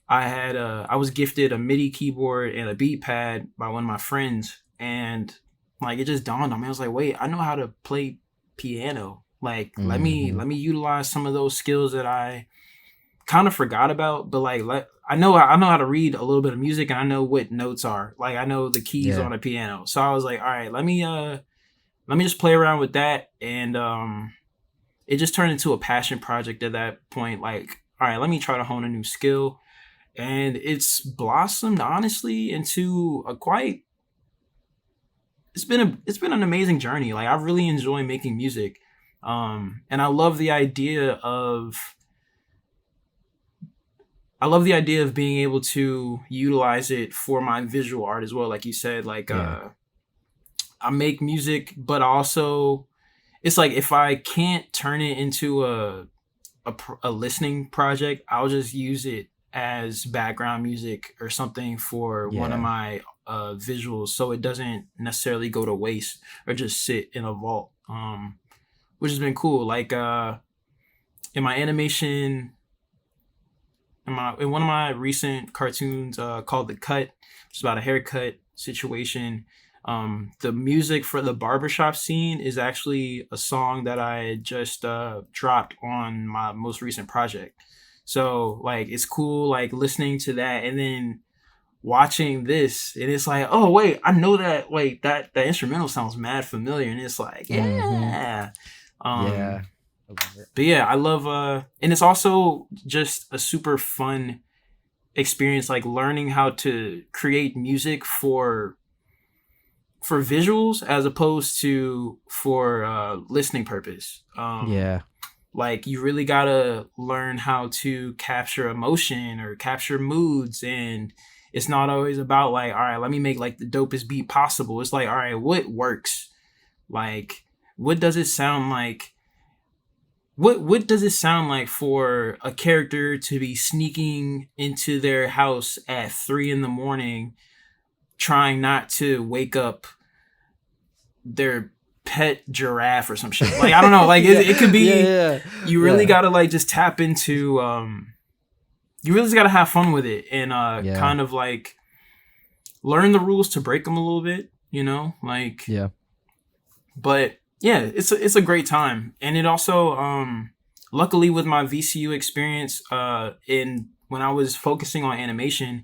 I was gifted a MIDI keyboard and a beat pad by one of my friends. And like, it just dawned on me. I was like, wait, I know how to play piano. Like, let me utilize some of those skills that I kind of forgot about, but like I know how to read a little bit of music, and I know what notes are. Like, I know the keys on a piano. So I was like, all right, let me just play around with that. And it just turned into a passion project at that point. Like, all right, let me try to hone a new skill. And it's blossomed honestly into it's been an amazing journey. Like, I really enjoy making music. And I love the idea of being able to utilize it for my visual art as well. Like you said, like I make music, but also it's like if I can't turn it into a listening project, I'll just use it as background music or something for one of my visuals, so it doesn't necessarily go to waste or just sit in a vault. Which has been cool. Like in my animation. In one of my recent cartoons called The Cut, which is about a haircut situation, the music for the barbershop scene is actually a song that I just dropped on my most recent project. So like, it's cool like listening to that and then watching this, and it's like, oh wait, I know that. Wait, that instrumental sounds mad familiar, and it's like, yeah. Yeah. But yeah, I love and it's also just a super fun experience, like learning how to create music for visuals as opposed to for listening purpose. Like, you really gotta learn how to capture emotion or capture moods, and it's not always about like, all right, let me make like the dopest beat possible. It's like, all right, what works? Like, what does it sound like? What does it sound like for a character to be sneaking into their house at 3 a.m, trying not to wake up their pet giraffe or some shit? Like, I don't know. Like, it could be. You really gotta like just tap into. You really just gotta have fun with it and kind of like learn the rules to break them a little bit. You know, like But yeah, it's a great time. And it also luckily with my VCU experience when I was focusing on animation,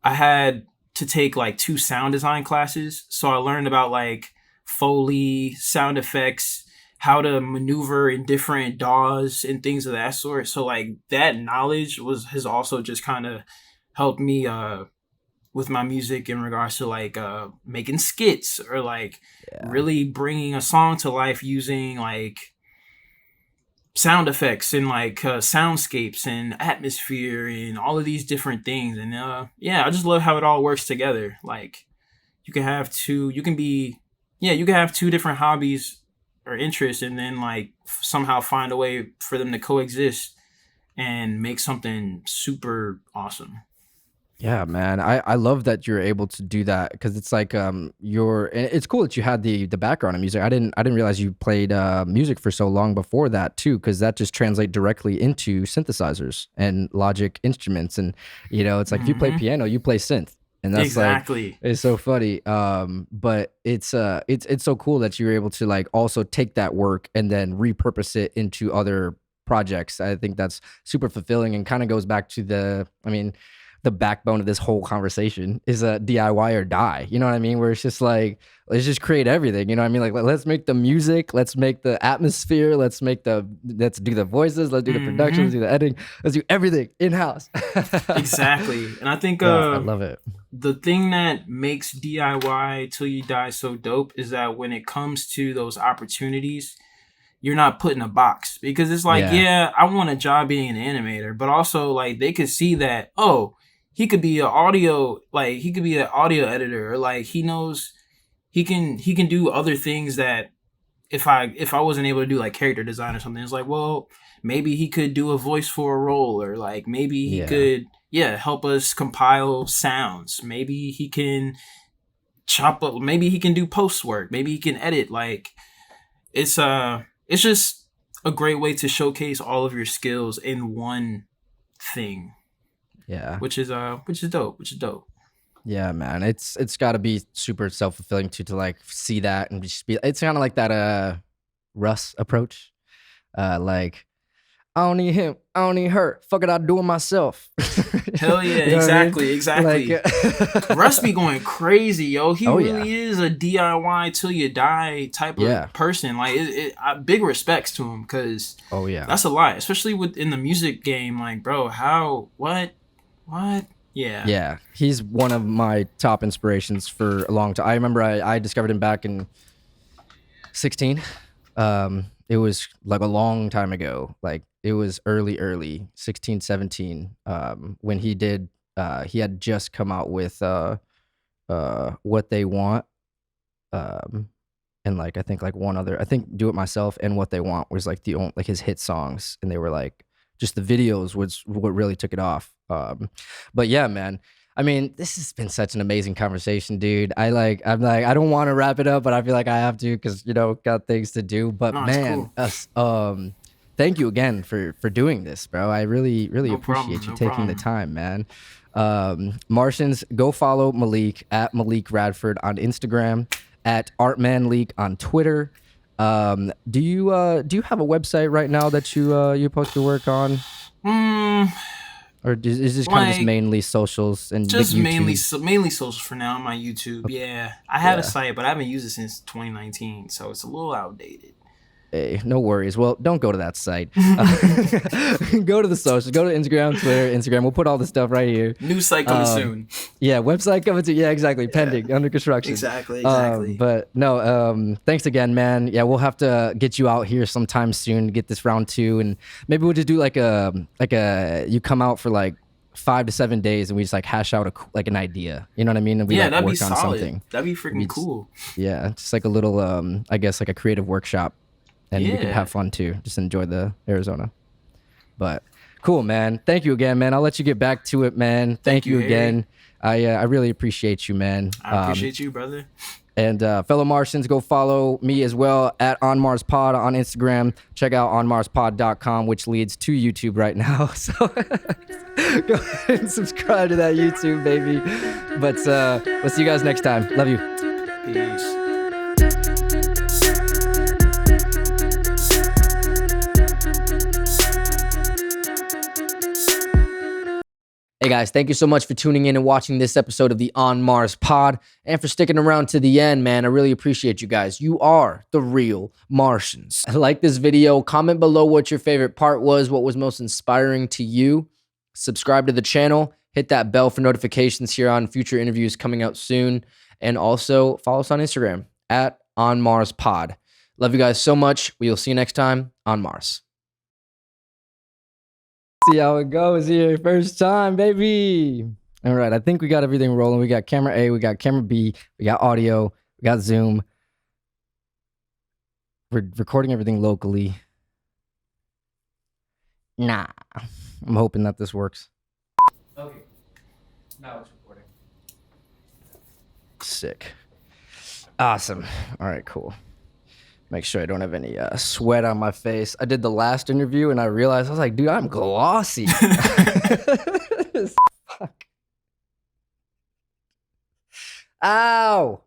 I had to take like 2 sound design classes. So I learned about like Foley, sound effects, how to maneuver in different DAWs and things of that sort. So like that knowledge has also just kind of helped me with my music in regards to like making skits or like really bringing a song to life using like sound effects and like soundscapes and atmosphere and all of these different things. And I just love how it all works together. Like, you can have two different hobbies or interests, and then like somehow find a way for them to coexist and make something super awesome. Yeah, man. I love that you're able to do that, because it's like it's cool that you had the background in music. I didn't realize you played music for so long before that too, because that just translates directly into synthesizers and Logic instruments. And it's like if you play piano, you play synth. And that's exactly. Like, it's so funny. But it's so cool that you're able to like also take that work and then repurpose it into other projects. I think that's super fulfilling and kind of goes back to the backbone of this whole conversation is a DIY or die. You know what I mean? Where it's just like, let's just create everything. You know what I mean? Like, let's make the music, let's make the atmosphere, let's do the voices, let's do the production, let's do the editing, let's do everything in house. Exactly. And I think I love it. the thing that makes DIY till you die so dope is that when it comes to those opportunities, you're not put in a box, because it's like, yeah, I want a job being an animator, but also like they could see that, oh, he could be an audio editor, or like he knows he can do other things that if I wasn't able to do, like character design or something, it's like, well, maybe he could do a voice for a role, or like maybe he could help us compile sounds. Maybe he can chop up, maybe he can do post work, maybe he can edit. Like it's just a great way to showcase all of your skills in one thing. Yeah. Which is dope. Yeah, man. It's got to be super self-fulfilling too, to like see that and just be, it's kind of like that Russ approach. Like, I don't need him, I don't need her. Fuck it, I'll do it myself. Hell yeah, you know exactly. Like, Russ be going crazy, yo. He really is a DIY till you die type of person. Like, big respects to him, because that's a lot, especially in the music game. Like, bro, what? Yeah, he's one of my top inspirations for a long time. I remember I discovered him back in 16. It was like a long time ago. Like, it was early 16, 17, when he had just come out with What They Want, and like I think like one other, I think Do It Myself and What They Want was like the only, like his hit songs, and they were like, just the videos was what really took it off. But yeah, man, I mean, this has been such an amazing conversation, dude. I'm like, I don't want to wrap it up, but I feel like I have to, because got things to do. But man, cool. Thank you again for doing this, bro. I really appreciate you taking the time, man. Martians, go follow Malik at Malik Radford on Instagram, at ArtmanLeak on Twitter. Do you have a website right now that you post your work on? Or is this kind of just mainly socials and just mainly socials for now on my YouTube? Yeah, I had a site, but I haven't used it since 2019, so it's a little outdated. Hey, no worries. Well, don't go to that site. Go to the socials. Go to Instagram, Twitter, Instagram. We'll put all the stuff right here. New site coming soon. Yeah, website coming soon. Yeah, exactly. Pending, under construction. Exactly. But no, thanks again, man. Yeah, we'll have to get you out here sometime soon to get this round 2, and maybe we'll just do like a you come out for like 5 to 7 days, and we just like hash out an idea. You know what I mean? And we that'd work be on solid. something. That'd be freaking cool. Yeah, just like a little I guess like a creative workshop. And we can have fun too. Just enjoy the Arizona. But cool, man. Thank you again, man. I'll let you get back to it, man. Thank you again. I really appreciate you, man. I appreciate you, brother. And fellow Martians, go follow me as well at OnMarsPod on Instagram. Check out onmarspod.com, which leads to YouTube right now. So go ahead and subscribe to that YouTube, baby. But we'll see you guys next time. Love you. Peace. Hey guys, thank you so much for tuning in and watching this episode of the On Mars Pod, and for sticking around to the end, man. I really appreciate you guys. You are the real Martians. Like this video, comment below what your favorite part was, what was most inspiring to you. Subscribe to the channel, hit that bell for notifications here on future interviews coming out soon, and also follow us on Instagram at On Mars Pod. Love you guys so much. We will see you next time on Mars. See how it goes here. First time, baby. All right, I think we got everything rolling. We got camera A, we got camera B, we got audio, we got Zoom. We're recording everything locally. Nah, I'm hoping that this works. Okay, now it's recording. Sick. Awesome. All right, cool. Make sure I don't have any sweat on my face. I did the last interview and I realized, I was like, dude, I'm glossy. Fuck. Ow.